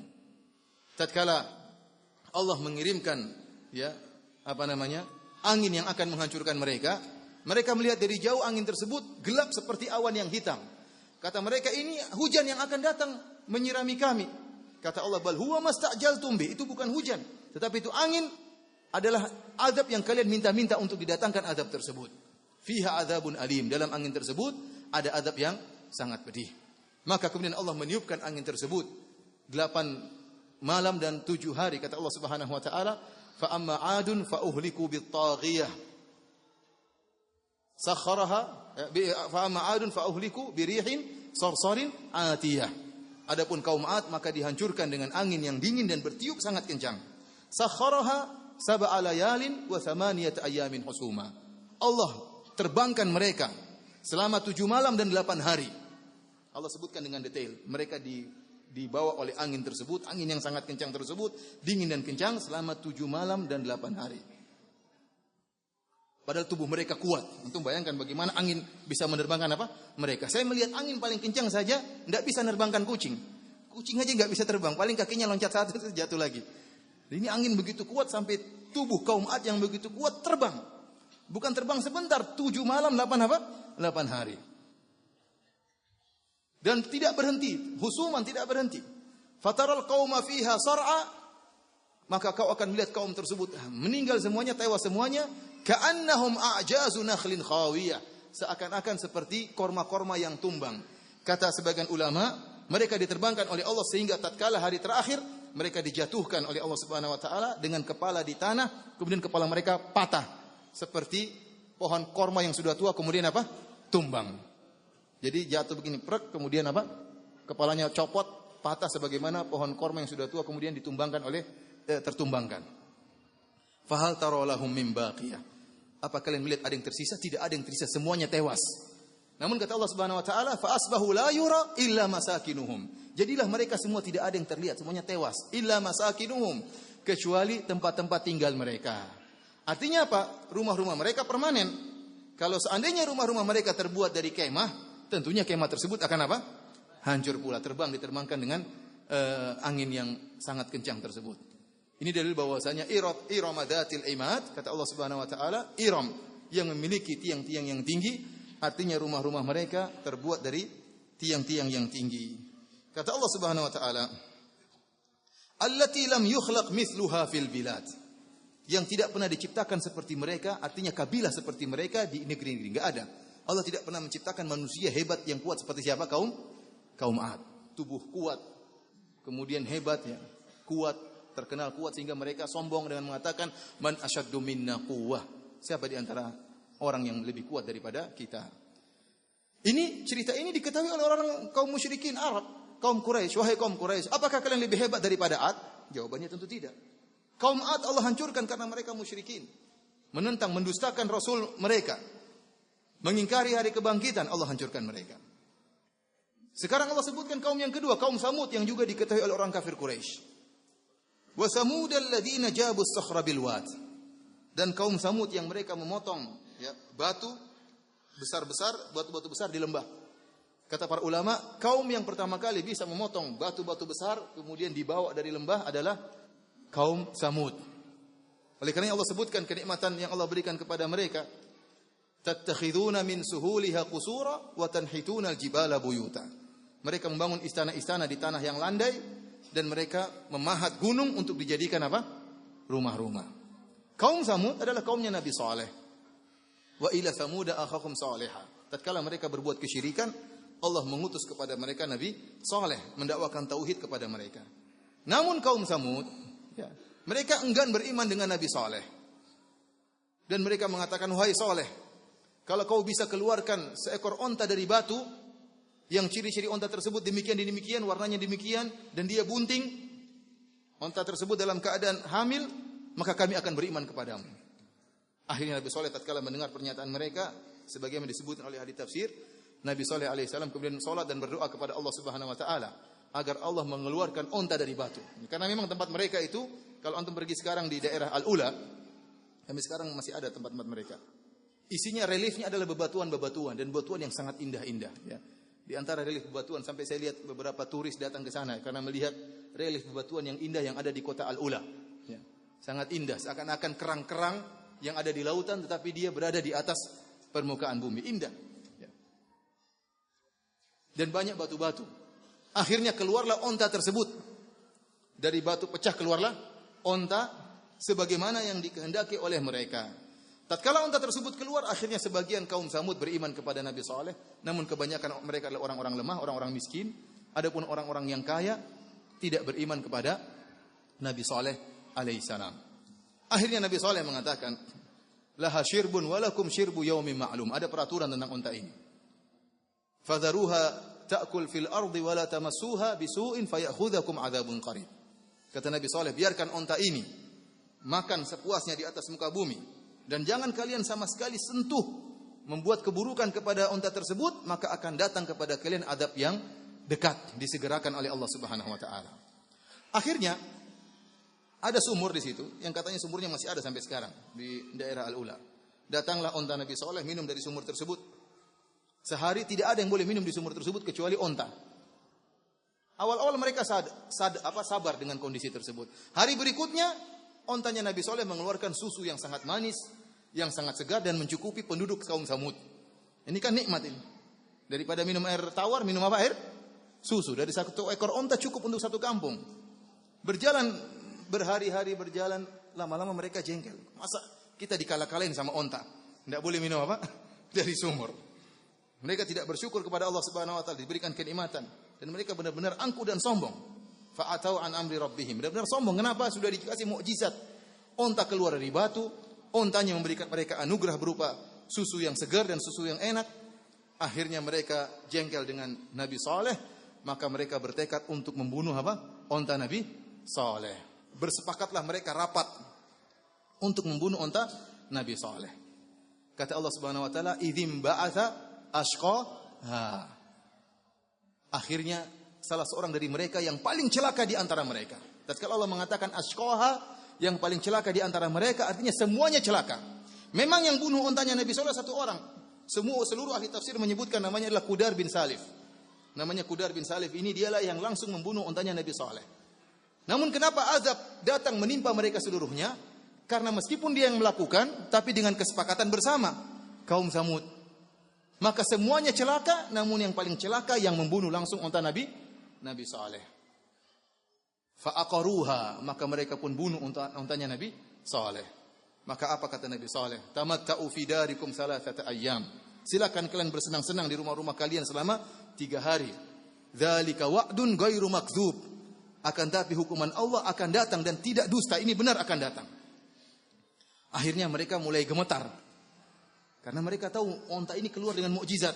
Tatkala Allah mengirimkan angin yang akan menghancurkan mereka, mereka melihat dari jauh angin tersebut gelap seperti awan yang hitam. Kata mereka, ini hujan yang akan datang menyirami kami. Kata Allah, bal huwa masta'jaltum bi, itu bukan hujan, tetapi itu angin adalah azab yang kalian minta-minta untuk didatangkan azab tersebut. Fiha adzabun alim, dalam angin tersebut ada azab yang sangat pedih. Maka kemudian Allah meniupkan angin tersebut 8 malam dan 7 hari. Kata Allah Subhanahu wa taala, fa amma 'adun fa uhliku bit taghiyah sakharaha fa amma 'adun fa uhliku bi rihin sarsarin atiyah. Adapun kaum 'Ad maka dihancurkan dengan angin yang dingin dan bertiup sangat kencang. Sakharaha sab'a layalin wa thamaniyat ayamin husuma. Allah terbangkan mereka selama 7 malam dan 8 hari. Allah sebutkan dengan detail. Mereka dibawa oleh angin tersebut, angin yang sangat kencang tersebut, dingin dan kencang selama 7 malam dan 8 hari. Padahal tubuh mereka kuat. Untuk bayangkan bagaimana angin bisa menerbangkan apa? Mereka. Saya melihat angin paling kencang saja tidak bisa menerbangkan kucing. Kucing aja nggak bisa terbang. Paling kakinya loncat satu jatuh lagi. Ini angin begitu kuat sampai tubuh kaum 'Ad yang begitu kuat terbang. Bukan terbang sebentar, 7 malam 8 apa? 8 hari. Dan tidak berhenti, husuman tidak berhenti. Fataral qauma fiha sar'a, maka kau akan melihat kaum tersebut meninggal semuanya, tewas semuanya, ka'annahum a'jazu nakhlin khawiyah, seakan-akan seperti korma-korma yang tumbang. Kata sebagian ulama, mereka diterbangkan oleh Allah sehingga tatkala hari terakhir mereka dijatuhkan oleh Allah Subhanahu wa taala dengan kepala di tanah, kemudian kepala mereka patah seperti pohon korma yang sudah tua kemudian apa? Tumbang. Jadi jatuh begini prek, kemudian apa? Kepalanya copot, patah sebagaimana pohon korma yang sudah tua kemudian ditumbangkan oleh tertumbangkan. Fahal tara lahum min baqiyah. Apa kalian melihat ada yang tersisa? Tidak ada yang tersisa, semuanya tewas. Namun kata Allah Subhanahu wa taala, fa asbahu la yura illa masakinuhum. Jadilah mereka semua tidak ada yang terlihat, semuanya tewas. Illa masakinuhum, kecuali tempat-tempat tinggal mereka. Artinya apa? Rumah-rumah mereka permanen. Kalau seandainya rumah-rumah mereka terbuat dari kemah, tentunya kemah tersebut akan apa? Hancur pula, diterbangkan dengan angin yang sangat kencang tersebut. Ini dalil bahwasanya iramadatil imad, kata Allah Subhanahu wa taala, iram yang memiliki tiang-tiang yang tinggi, artinya rumah-rumah mereka terbuat dari tiang-tiang yang tinggi. Kata Allah Subhanahu wa taala, allati lam yukhlaq mithluha fil bilad, yang tidak pernah diciptakan seperti mereka, artinya kabilah seperti mereka di negeri-negeri, enggak ada. Allah tidak pernah menciptakan manusia hebat yang kuat seperti siapa? Kaum 'Ad. Tubuh kuat, kemudian hebat ya, kuat, terkenal kuat sehingga mereka sombong dengan mengatakan man asyaddu minna quwwah. Siapa di antara orang yang lebih kuat daripada kita? Ini cerita ini diketahui oleh orang kaum musyrikin Arab, kaum Quraisy. Wahai kaum Quraisy, apakah kalian lebih hebat daripada 'Ad? Jawabannya tentu tidak. Kaum 'Ad Allah hancurkan karena mereka musyrikin, menentang, mendustakan Rasul mereka, mengingkari hari kebangkitan, Allah hancurkan mereka. Sekarang Allah sebutkan kaum yang kedua, kaum Samud yang juga diketahui oleh orang kafir Quraisy. Wa samudal ladzina jabu as-sakhra bil wad. Dan kaum Samud yang mereka memotong ya, batu besar-besar, batu-batu besar di lembah. Kata para ulama, kaum yang pertama kali bisa memotong batu-batu besar kemudian dibawa dari lembah adalah kaum Samud. Oleh karena Allah sebutkan kenikmatan yang Allah berikan kepada mereka. Tattakhiduna min suhuliha qusura wa tanhituna al-jibala buyuta. Mereka membangun istana-istana di tanah yang landai dan mereka memahat gunung untuk dijadikan apa? Rumah-rumah. Kaum Samud adalah kaumnya Nabi Saleh. Wa ila Samuda akhahum Salihah. Tatkala mereka berbuat kesyirikan, Allah mengutus kepada mereka Nabi Saleh mendakwakan tauhid kepada mereka. Namun kaum Samud ya, mereka enggan beriman dengan Nabi Saleh. Dan mereka mengatakan, wahai Saleh, kalau kau bisa keluarkan seekor onta dari batu, yang ciri-ciri onta tersebut demikian, warnanya demikian, dan dia bunting, onta tersebut dalam keadaan hamil, maka kami akan beriman kepadamu. Akhirnya Nabi Saleh tatkala mendengar pernyataan mereka, sebagaimana disebutkan oleh ahli tafsir, Nabi Saleh alaihissalam kemudian salat dan berdoa kepada Allah Subhanahu wa taala agar Allah mengeluarkan onta dari batu. Karena memang tempat mereka itu, kalau antum pergi sekarang di daerah Al-Ula, kami sekarang masih ada tempat-tempat mereka. Isinya reliefnya adalah bebatuan-bebatuan dan bebatuan yang sangat indah-indah ya. Di antara relief bebatuan sampai saya lihat beberapa turis datang ke sana karena melihat relief bebatuan yang indah yang ada di kota Al-Ula ya. Sangat indah, seakan-akan kerang-kerang yang ada di lautan tetapi dia berada di atas permukaan bumi, indah ya. Dan banyak batu-batu. Akhirnya keluarlah onta tersebut. Dari batu pecah keluarlah onta sebagaimana yang dikehendaki oleh mereka. Tatkala unta tersebut keluar, akhirnya sebagian kaum Samud beriman kepada Nabi Saleh, namun kebanyakan mereka adalah orang-orang lemah, orang-orang miskin. Adapun orang-orang yang kaya tidak beriman kepada Nabi Saleh alaihissalam. Akhirnya Nabi Saleh mengatakan, laha syirbun walakum syirbu yaumin ma'lum. Ada peraturan tentang unta ini. Fadharuha ta'kul fil ardi wala tamassuha bisu'in fayakhudhukum adzabun qarib. Kata Nabi Saleh, biarkan unta ini makan sepuasnya di atas muka bumi. Dan jangan kalian sama sekali sentuh, membuat keburukan kepada unta tersebut, maka akan datang kepada kalian adab yang dekat, disegerakan oleh Allah Subhanahu wa taala. Akhirnya ada sumur di situ yang katanya sumurnya masih ada sampai sekarang di daerah Al-Ula. Datanglah unta Nabi Saleh minum dari sumur tersebut. Sehari tidak ada yang boleh minum di sumur tersebut kecuali unta. Awal-awal mereka sabar dengan kondisi tersebut. Hari berikutnya ontanya Nabi Saleh mengeluarkan susu yang sangat manis, yang sangat segar dan mencukupi penduduk kaum Samud. Ini kan nikmat ini. Daripada minum air tawar, minum apa? Air susu. Dari satu ekor onta cukup untuk satu kampung. Berjalan berhari-hari berjalan, lama-lama mereka jengkel. Masa kita dikalah-kalahin sama onta? Tidak boleh minum apa? Dari sumur. Mereka tidak bersyukur kepada Allah Subhanahu wa taala diberikan kenikmatan dan mereka benar-benar angkuh dan sombong. Fa'atau an amri rabbihim. Benar-benar sombong. Kenapa? Sudah dikasih mukjizat. Onta keluar dari batu, ontanya memberikan mereka anugerah berupa susu yang segar dan susu yang enak. Akhirnya mereka jengkel dengan Nabi Saleh, maka mereka bertekad untuk membunuh apa? Onta Nabi Saleh. Bersepakatlah mereka rapat untuk membunuh onta Nabi Saleh. Kata Allah Subhanahu wa taala, "Idzim ba'atha ashqaha." Akhirnya salah seorang dari mereka yang paling celaka di antara mereka. Tatkala Allah mengatakan ashqaha, yang paling celaka di antara mereka, artinya semuanya celaka. Memang yang bunuh ontanya Nabi Saleh satu orang. Seluruh ahli tafsir menyebutkan namanya adalah Qudar bin Salif. Namanya Qudar bin Salif ini dialah yang langsung membunuh ontanya Nabi Saleh. Namun kenapa azab datang menimpa mereka seluruhnya? Karena meskipun dia yang melakukan, tapi dengan kesepakatan bersama kaum Samud. Maka semuanya celaka, namun yang paling celaka yang membunuh langsung onta Nabi Saleh. Fa'aqaruha, maka mereka pun bunuh ontanya Nabi Saleh. Maka apa kata Nabi Saleh? Tamatta'u fi darikum thalathata ayyam. Silakan kalian bersenang-senang di rumah-rumah kalian selama 3 hari. Dzalika wa'dun ghairu makdzub. Akan tapi hukuman Allah akan datang dan tidak dusta, ini benar akan datang. Akhirnya mereka mulai gemetar. Karena mereka tahu onta ini keluar dengan mukjizat.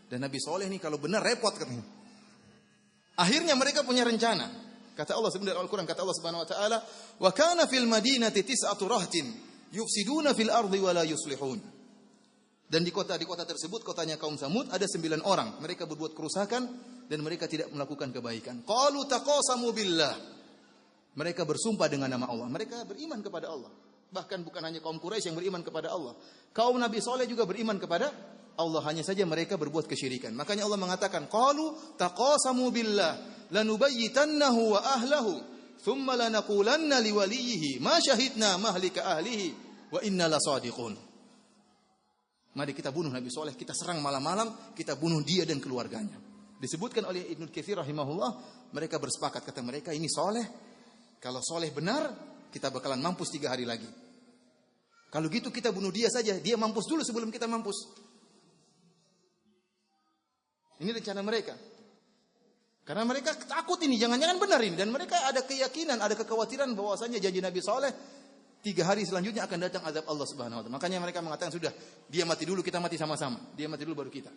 Dan Nabi Saleh ini kalau benar repot katanya. Akhirnya mereka punya rencana. Kata Allah sebenarnya Al-Quran, kata Allah Subhanahu wa taala, "Wa kana fil madinati tis'atu rahtin yufsiduna fil ardi wa la yuslihun." Dan di kota tersebut, kotanya kaum Samud, ada 9 orang. Mereka berbuat kerusakan dan mereka tidak melakukan kebaikan. Qalu taqasamu billah. Mereka bersumpah dengan nama Allah. Mereka beriman kepada Allah. Bahkan bukan hanya kaum Quraisy yang beriman kepada Allah. Kaum Nabi Saleh juga beriman kepada Allah, hanya saja mereka berbuat kesyirikan. Makanya Allah mengatakan, qalu taqasamu billah lanubayyitannahu wa ahlahu thumma lanaqulanna liwaliyhi ma syahidna mahlika ahlihi wa inna lasadiqun. Mari kita bunuh Nabi Saleh, kita serang malam-malam, kita bunuh dia dan keluarganya. Disebutkan oleh Ibnu Katsir rahimahullah, mereka bersepakat, kata mereka, ini Saleh, kalau Saleh benar, kita bakalan mampus 3 hari lagi. Kalau gitu kita bunuh dia saja, dia mampus dulu sebelum kita mampus. Ini rencana mereka. Karena mereka takut ini, jangan-jangan benar ini. Dan mereka ada keyakinan, ada kekhawatiran bahwasanya janji Nabi Saleh 3 hari selanjutnya akan datang azab Allah Subhanahu wa taala. Makanya mereka mengatakan, sudah, dia mati dulu, kita mati sama-sama. Dia mati dulu baru kita.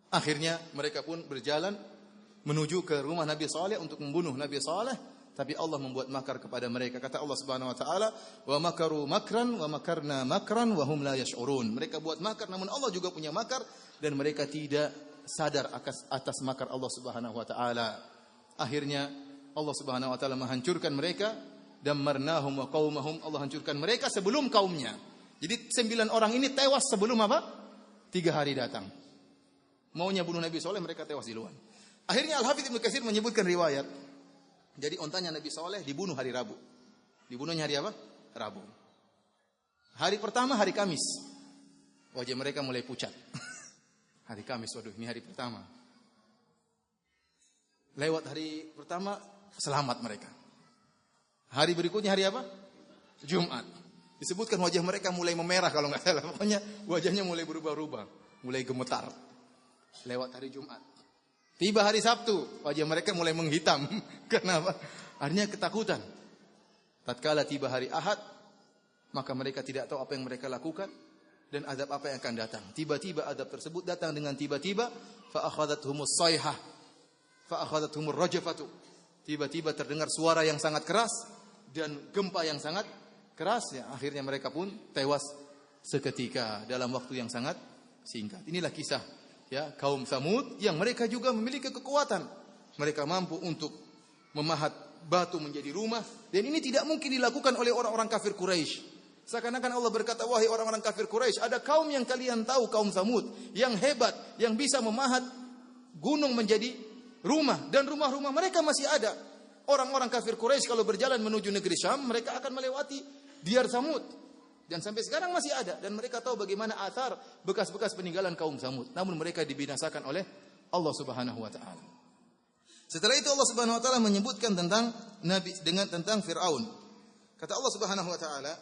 Akhirnya mereka pun berjalan menuju ke rumah Nabi Saleh untuk membunuh Nabi Saleh, tapi Allah membuat makar kepada mereka. Kata Allah Subhanahu wa taala, "Wa makaru makran wa makarna makran wa hum la yash'urun." Mereka buat makar, namun Allah juga punya makar dan mereka tidak sadar atas makar Allah Subhanahu wa taala. Akhirnya Allah Subhanahu wa taala menghancurkan mereka, dammarnahum wa qaumahum. Allah hancurkan mereka sebelum kaumnya. Jadi 9 orang ini tewas sebelum apa? 3 hari datang. Maunya bunuh Nabi Saleh, mereka tewas di luar. Akhirnya Al-Hafidz Ibnu Katsir menyebutkan riwayat. Jadi ontanya Nabi Saleh dibunuh hari Rabu. Dibunuhnya hari apa? Rabu. Hari pertama hari Kamis. Wajah mereka mulai pucat. Hari Kamis, waduh, ini hari pertama. Lewat hari pertama, selamat mereka. Hari berikutnya hari apa? Jumat. Disebutkan wajah mereka mulai memerah kalau nggak salah. Pokoknya wajahnya mulai berubah-ubah, mulai gemetar. Lewat hari Jumat. Tiba hari Sabtu, wajah mereka mulai menghitam. Kenapa? Artinya ketakutan. Tatkala tiba hari Ahad, maka mereka tidak tahu apa yang mereka lakukan dan azab apa yang akan datang. Tiba-tiba azab tersebut datang dengan tiba-tiba, fa akhadhathumus sayhah, fa akhadhathumur rajafatu. Tiba-tiba terdengar suara yang sangat keras dan gempa yang sangat keras, ya, akhirnya mereka pun tewas seketika dalam waktu yang sangat singkat. Inilah kisah, ya, kaum Tsamud yang mereka juga memiliki kekuatan. Mereka mampu untuk memahat batu menjadi rumah, dan ini tidak mungkin dilakukan oleh orang-orang kafir Quraisy. Seakan-akan Allah berkata, wahai orang-orang kafir Quraisy, ada kaum yang kalian tahu, kaum Tsamud, yang hebat, yang bisa memahat gunung menjadi rumah, dan rumah-rumah mereka masih ada. Orang-orang kafir Quraisy kalau berjalan menuju negeri Syam, mereka akan melewati Diyar Tsamud, dan sampai sekarang masih ada, dan mereka tahu bagaimana athar bekas-bekas peninggalan kaum Tsamud. Namun mereka dibinasakan oleh Allah Subhanahu wa taala. Setelah itu Allah Subhanahu wa taala menyebutkan tentang tentang Firaun. Kata Allah Subhanahu wa taala,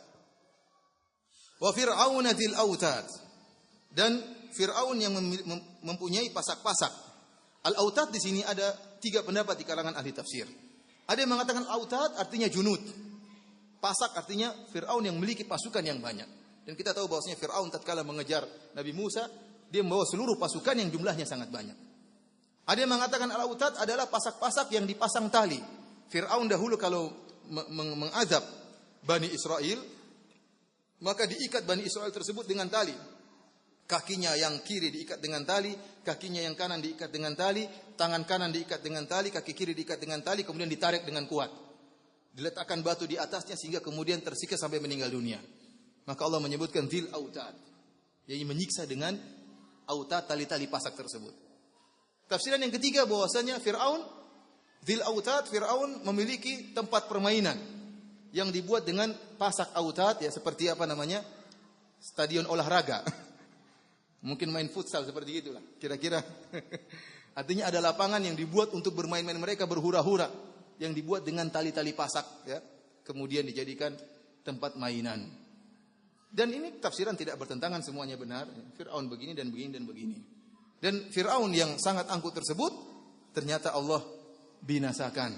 "Wa fir'auna dzil autad." Dan Firaun yang mempunyai pasak-pasak. Al-autad di sini ada 3 pendapat di kalangan ahli tafsir. Ada yang mengatakan autad artinya junud. Pasak artinya Fir'aun yang memiliki pasukan yang banyak. Dan kita tahu bahwasanya Fir'aun tatkala mengejar Nabi Musa, dia membawa seluruh pasukan yang jumlahnya sangat banyak. Ada yang mengatakan al-autad adalah pasak-pasak yang dipasang tali. Fir'aun dahulu kalau mengazab Bani Israel, maka diikat Bani Israel tersebut dengan tali. Kakinya yang kiri diikat dengan tali, kakinya yang kanan diikat dengan tali, tangan kanan diikat dengan tali, kaki kiri diikat dengan tali, kemudian ditarik dengan kuat. Diletakkan batu di atasnya sehingga kemudian tersiksa sampai meninggal dunia. Maka Allah menyebutkan dzil autad, yaitu menyiksa dengan autad, tali-tali pasak tersebut. Tafsiran yang ketiga bahwasanya Firaun dzil autad, Firaun memiliki tempat permainan yang dibuat dengan pasak autad, ya, seperti apa namanya? Stadion olahraga. Mungkin main futsal seperti itulah, kira-kira. Artinya ada lapangan yang dibuat untuk bermain-main, mereka berhura-hura, yang dibuat dengan tali-tali pasak, ya, kemudian dijadikan tempat mainan. Dan ini tafsiran tidak bertentangan, semuanya benar. Fir'aun begini dan begini dan begini. Dan Fir'aun yang sangat angkuh tersebut ternyata Allah binasakan.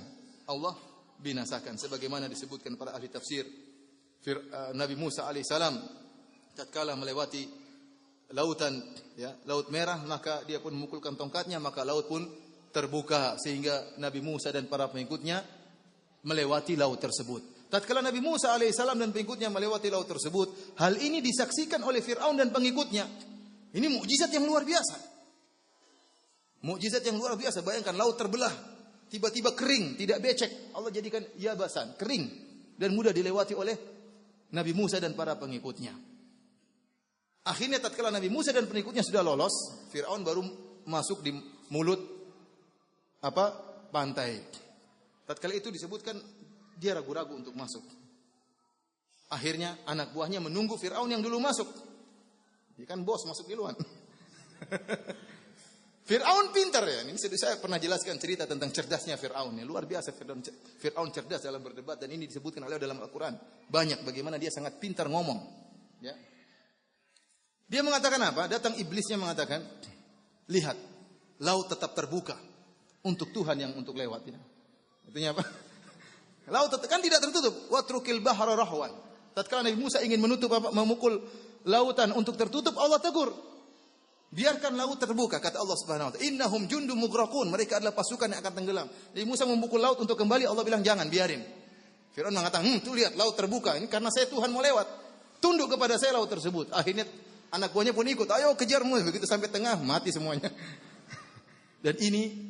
Allah binasakan sebagaimana disebutkan para ahli tafsir. Nabi Musa alaihissalam tatkala melewati lautan, ya, Laut Merah, maka dia pun memukulkan tongkatnya, maka laut pun terbuka sehingga Nabi Musa dan para pengikutnya melewati laut tersebut. Tatkala Nabi Musa alaihissalam dan pengikutnya melewati laut tersebut, hal ini disaksikan oleh Fir'aun dan pengikutnya. Ini mukjizat yang luar biasa. Mukjizat yang luar biasa. Bayangkan laut terbelah, tiba-tiba kering, tidak becek. Allah jadikan yabasan, kering, dan mudah dilewati oleh Nabi Musa dan para pengikutnya. Akhirnya tatkala Nabi Musa dan pengikutnya sudah lolos, Fir'aun baru masuk di mulut pantai. Tatkala itu disebutkan dia ragu-ragu untuk masuk. Akhirnya anak buahnya menunggu Fir'aun yang dulu masuk. Dia kan bos, masuk duluan. Fir'aun pintar, ya. Ini saya pernah jelaskan cerita tentang cerdasnya Fir'aun. Luar biasa Fir'aun cerdas dalam berdebat, dan ini disebutkan oleh dalam Al-Quran. Banyak bagaimana dia sangat pintar ngomong. Ya. Dia mengatakan apa? Datang iblisnya mengatakan, lihat, laut tetap terbuka untuk Tuhan yang untuk lewat, ya. Artinya apa? Laut kan tidak tertutup. Watrukil bahra rahwan. Tatkala Nabi Musa ingin memukul lautan untuk tertutup, Allah tegur. Biarkan laut terbuka, kata Allah Subhanahu wa taala. Innahum jundum mughraqun. Mereka adalah pasukan yang akan tenggelam. Nabi Musa memukul laut untuk kembali, Allah bilang jangan, biarin. Firaun mengatakan, tuh lihat laut terbuka. Ini karena saya Tuhan mau lewat. Tunduk kepada saya laut tersebut. Akhirnya anak buahnya pun ikut. Ayo kejar Musa. Begitu sampai tengah, mati semuanya. Dan ini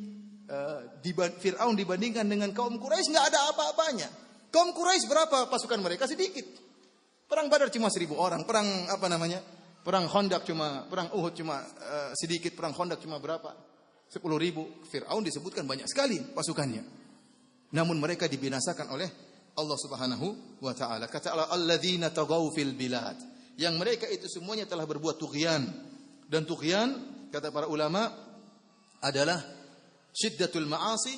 Fir'aun dibandingkan dengan kaum Quraisy nggak ada apa-apanya. Kaum Quraisy berapa pasukan mereka? Sedikit. Perang Badar cuma 1.000 orang. Perang Khandaq perang Uhud cuma sedikit. Perang Khandaq cuma berapa? 10.000. Fir'aun disebutkan banyak sekali pasukannya. Namun mereka dibinasakan oleh Allah Subhanahu wa taala. Kata Allah, alladzina tagaw fil bilad. Yang mereka itu semuanya telah berbuat tughyan. Dan tughyan kata para ulama adalah syiddatul ma'asi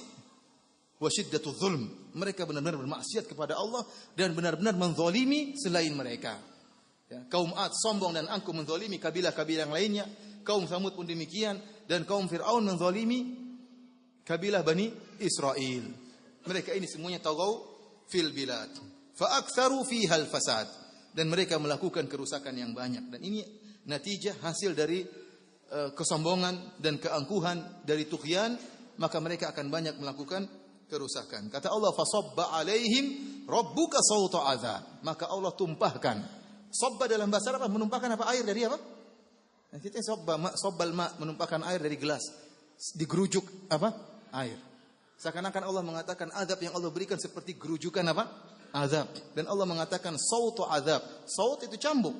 wa syiddatudz zulm. Mereka benar-benar bermaksiat kepada Allah dan benar-benar menzalimi selain mereka. Ya, kaum Ad sombong dan angkuh menzalimi kabilah-kabilah yang lainnya. Kaum Samud pun demikian, dan kaum Fir'aun menzalimi kabilah Bani Israel. Mereka ini semuanya tagaw fil bilad. Fa aktsaru fiha al-fasad. Dan mereka melakukan kerusakan yang banyak. Dan ini natijah hasil dari kesombongan dan keangkuhan dari tughyan, maka mereka akan banyak melakukan kerusakan. Kata Allah, fasabba alaihim rabbuka sawta adzab. Maka Allah tumpahkan. Sabba dalam bahasa Arab menumpahkan apa? Air dari apa? Nah, kita sabbal ma, menumpahkan air dari gelas. Digerujuk apa? Air. Seakan-akan Allah mengatakan azab yang Allah berikan seperti gerujukan apa? Azab. Dan Allah mengatakan sawtu azab. Saut itu cambuk.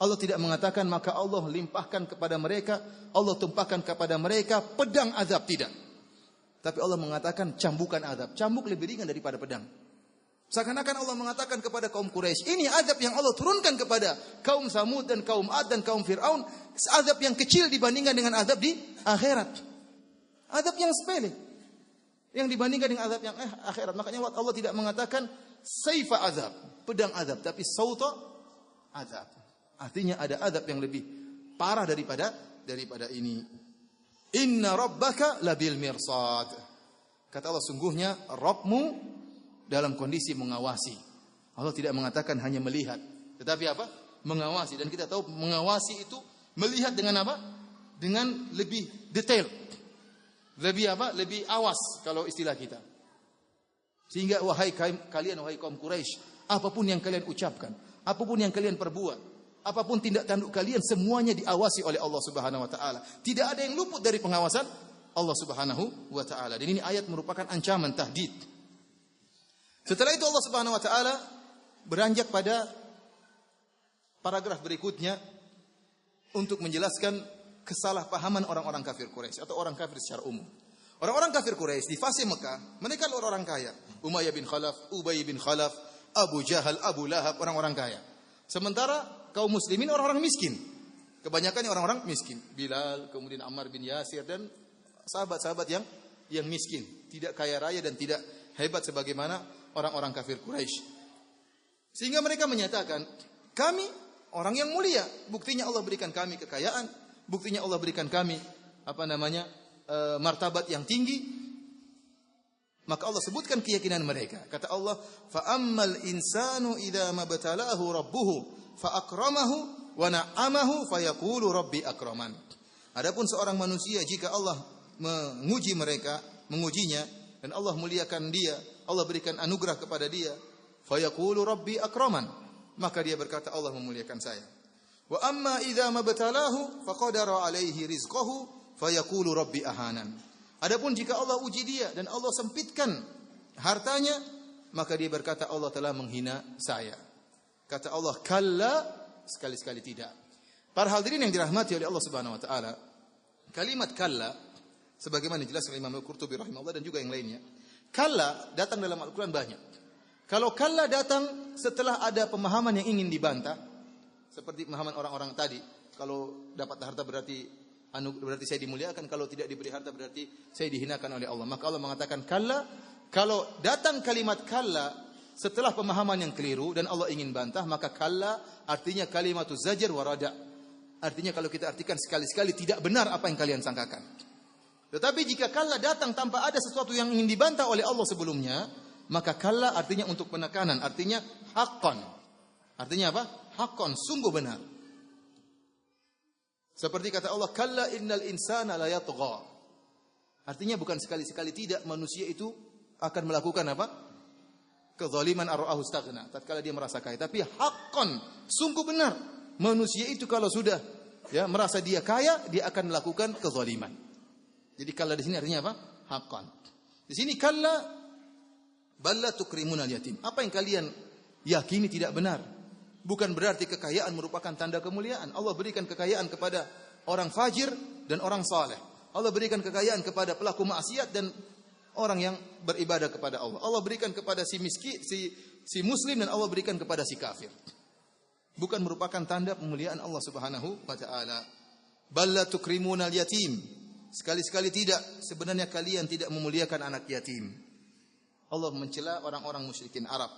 Allah tidak mengatakan maka Allah limpahkan kepada mereka, Allah tumpahkan kepada mereka pedang azab, tidak. Tapi Allah mengatakan cambukan azab. Cambuk lebih ringan daripada pedang. Seakan-akan Allah mengatakan kepada kaum Quraisy, ini azab yang Allah turunkan kepada kaum Samud dan kaum Ad dan kaum Fir'aun, azab yang kecil dibandingkan dengan azab di akhirat. Azab yang sepele yang dibandingkan dengan azab yang akhirat. Makanya Allah tidak mengatakan saifa azab, pedang azab, tapi sauta azab. Artinya ada azab yang lebih parah daripada ini. Inna rabbaka labil mirsad. Kata Allah, sungguhnya Rabbmu dalam kondisi mengawasi. Allah tidak mengatakan hanya melihat, tetapi apa? Mengawasi. Dan kita tahu mengawasi itu melihat dengan apa? Dengan lebih detail. Lebih apa? Lebih awas kalau istilah kita. Sehingga wahai kaum Quraisy, apapun yang kalian ucapkan, apapun yang kalian perbuat, apapun tindak tanduk kalian, semuanya diawasi oleh Allah Subhanahu wa taala. Tidak ada yang luput dari pengawasan Allah Subhanahu wa taala. Dan ini ayat merupakan ancaman, tahdid. Setelah itu Allah Subhanahu wa taala beranjak pada paragraf berikutnya untuk menjelaskan kesalahpahaman orang-orang kafir Quraisy atau orang kafir secara umum. Orang-orang kafir Quraisy di fase Mekah, mereka adalah orang kaya. Umayyah bin Khalaf, Ubay bin Khalaf, Abu Jahal, Abu Lahab, orang-orang kaya. Sementara kaum muslimin orang-orang miskin. Kebanyakannya orang-orang miskin. Bilal, kemudian Ammar bin Yasir dan sahabat-sahabat yang miskin, tidak kaya raya dan tidak hebat sebagaimana orang-orang kafir Quraisy. Sehingga mereka menyatakan, kami orang yang mulia. Buktinya Allah berikan kami kekayaan, buktinya Allah berikan kami martabat yang tinggi. Maka Allah sebutkan keyakinan mereka. Kata Allah, fa ammal insanu idza mabtalahu rabbuhu fa akramahu wa na'amahu fa yaqulu rabbi akraman. Adapun seorang manusia jika Allah mengujinya dan Allah muliakan dia, Allah berikan anugerah kepada dia, fa yaqulu rabbi akraman, maka dia berkata Allah memuliakan saya. Wa amma idza mabtalahu faqadara alaihi rizqahu fa yaqulu rabbi ahanan. Adapun jika Allah uji dia dan Allah sempitkan hartanya, maka dia berkata Allah telah menghina saya. Kata Allah, kalla, sekali-sekali tidak. Para hadirin yang dirahmati oleh Allah Subhanahu wa taala, kalimat kalla sebagaimana dijelaskan oleh Imam Al-Qurtubi rahimahullah dan juga yang lainnya, kalla datang dalam Al-Qur'an banyak. Kalau kalla datang setelah ada pemahaman yang ingin dibantah, seperti pemahaman orang-orang tadi, kalau dapat harta berarti saya dimuliakan, kalau tidak diberi harta berarti saya dihinakan oleh Allah. Maka Allah mengatakan kalla. Kalau datang kalimat kalla setelah pemahaman yang keliru dan Allah ingin bantah, maka kalla artinya kalimatuz zajr wa rada. Artinya kalau kita artikan sekali-sekali tidak benar apa yang kalian sangkakan. Tetapi jika kalla datang tanpa ada sesuatu yang ingin dibantah oleh Allah sebelumnya, maka kalla artinya untuk penekanan, artinya haqqan. Artinya apa? Haqqan, sungguh benar. Seperti kata Allah, kalla innal insana la yatgha. Artinya bukan sekali-sekali tidak manusia itu akan melakukan apa? Kezaliman ar-ra'ahu istaghna, tatkala dia merasa kaya. Tapi haqqan, sungguh benar. Manusia itu kalau sudah merasa dia kaya, dia akan melakukan kezaliman. Jadi kalla di sini artinya apa? Haqqan. Di sini kalla balla tukrimunal yatim. Apa yang kalian yakini tidak benar? Bukan berarti kekayaan merupakan tanda kemuliaan. Allah berikan kekayaan kepada orang fajir dan orang saleh. Allah berikan kekayaan kepada pelaku maksiat dan orang yang beribadah kepada Allah. Allah berikan kepada si miskin, si muslim, dan Allah berikan kepada si kafir. Bukan merupakan tanda pemuliaan Allah Subhanahu wa taala. Balla tukrimunal yatim. Sekali-sekali tidak, sebenarnya kalian tidak memuliakan anak yatim. Allah mencela orang-orang musyrikin Arab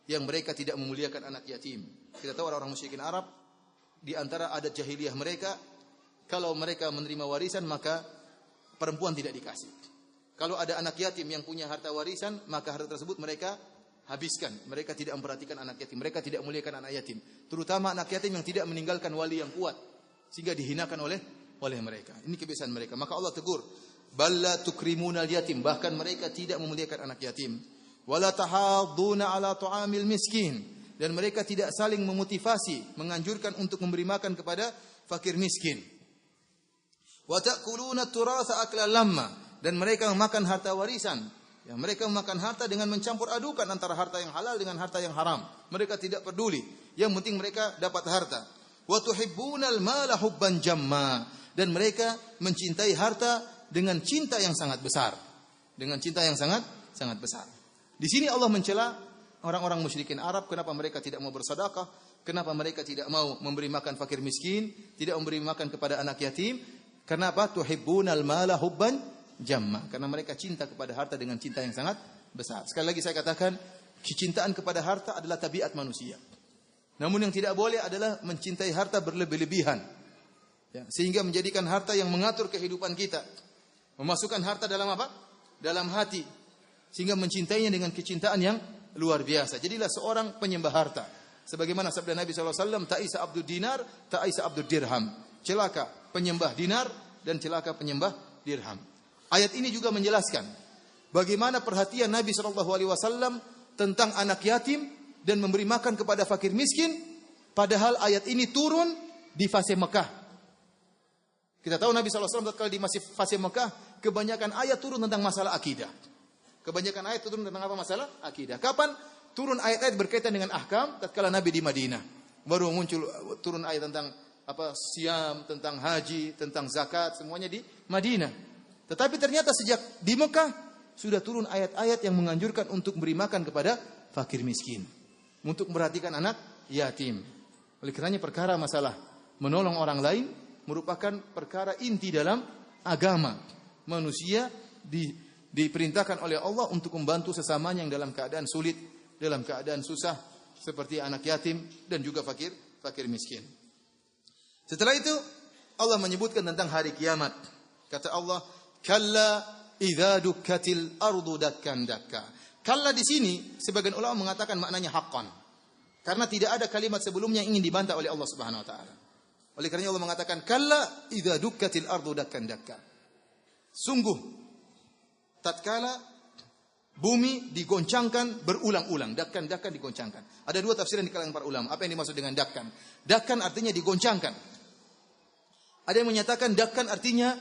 yang mereka tidak memuliakan anak yatim. Kita tahu orang-orang musyrikin Arab di antara adat jahiliyah mereka, kalau mereka menerima warisan maka perempuan tidak dikasih. Kalau ada anak yatim yang punya harta warisan, maka harta tersebut mereka habiskan. Mereka tidak memperhatikan anak yatim. Mereka tidak memuliakan anak yatim. Terutama anak yatim yang tidak meninggalkan wali yang kuat, sehingga dihinakan oleh mereka. Ini kebiasaan mereka. Maka Allah tegur, balla tukrimunal yatim. Bahkan mereka tidak memuliakan anak yatim. Wala tahadduna ala ta'amil miskin. Dan mereka tidak saling memotivasi, menganjurkan untuk memberi makan kepada fakir miskin. Wa ta'kuluna turatha aklan lamma. Dan mereka memakan harta warisan. Ya, mereka memakan harta dengan mencampur adukan antara harta yang halal dengan harta yang haram. Mereka tidak peduli. Yang penting mereka dapat harta. Wa tuhibbunal mala hubban jamma. Dan mereka mencintai harta dengan cinta yang sangat besar. Dengan cinta yang sangat besar. Di sini Allah mencela orang-orang musyrikin Arab, kenapa mereka tidak mau bersedekah, kenapa mereka tidak mau memberi makan fakir miskin, tidak memberi makan kepada anak yatim. Kenapa? Tuhibbunal mala hubban jamma. Karena mereka cinta kepada harta dengan cinta yang sangat besar. Sekali lagi saya katakan, kecintaan kepada harta adalah tabiat manusia. Namun yang tidak boleh adalah mencintai harta berlebih-lebihan. Ya, sehingga menjadikan harta yang mengatur kehidupan kita. Memasukkan harta dalam apa? Dalam hati. Sehingga mencintainya dengan kecintaan yang luar biasa. Jadilah seorang penyembah harta. Sebagaimana sabda Nabi SAW, ta'isa abdud dinar, ta'isa abdud dirham. Celaka penyembah dinar dan celaka penyembah dirham. Ayat ini juga menjelaskan bagaimana perhatian Nabi SAW tentang anak yatim dan memberi makan kepada fakir miskin. Padahal ayat ini turun di fase Mekah. Kita tahu Nabi SAW tatkala di masih fase Mekah, kebanyakan ayat turun tentang masalah akidah. Kebanyakan ayat turun tentang apa? Masalah akidah. Kapan turun ayat-ayat berkaitan dengan ahkam? Tatkala Nabi di Madinah. Baru muncul turun ayat tentang apa? Siam, tentang haji, tentang zakat, semuanya di Madinah. Tetapi ternyata sejak di Mekah sudah turun ayat-ayat yang menganjurkan untuk beri makan kepada fakir miskin, untuk memperhatikan anak yatim. Oleh karenanya perkara masalah menolong orang lain merupakan perkara inti dalam agama. Manusia diperintahkan oleh Allah untuk membantu sesamanya yang dalam keadaan sulit, dalam keadaan susah, seperti anak yatim dan juga fakir miskin. Setelah itu Allah menyebutkan tentang hari kiamat. Kata Allah, kalla idza dukkatil ardu dakkan dakka. Kalla di sini sebagian ulama mengatakan maknanya haqqan. Karena tidak ada kalimat sebelumnya yang ingin dibantah oleh Allah Subhanahu wa taala. Oleh karena Allah mengatakan kalla idza dukkatil ardu dakkan dakka. Sungguh tatkala bumi digoncangkan berulang-ulang, dakkan digoncangkan. Ada dua tafsiran di kalangan para ulama. Apa yang dimaksud dengan dakkan? Dakkan artinya digoncangkan. Ada yang menyatakan dakkan artinya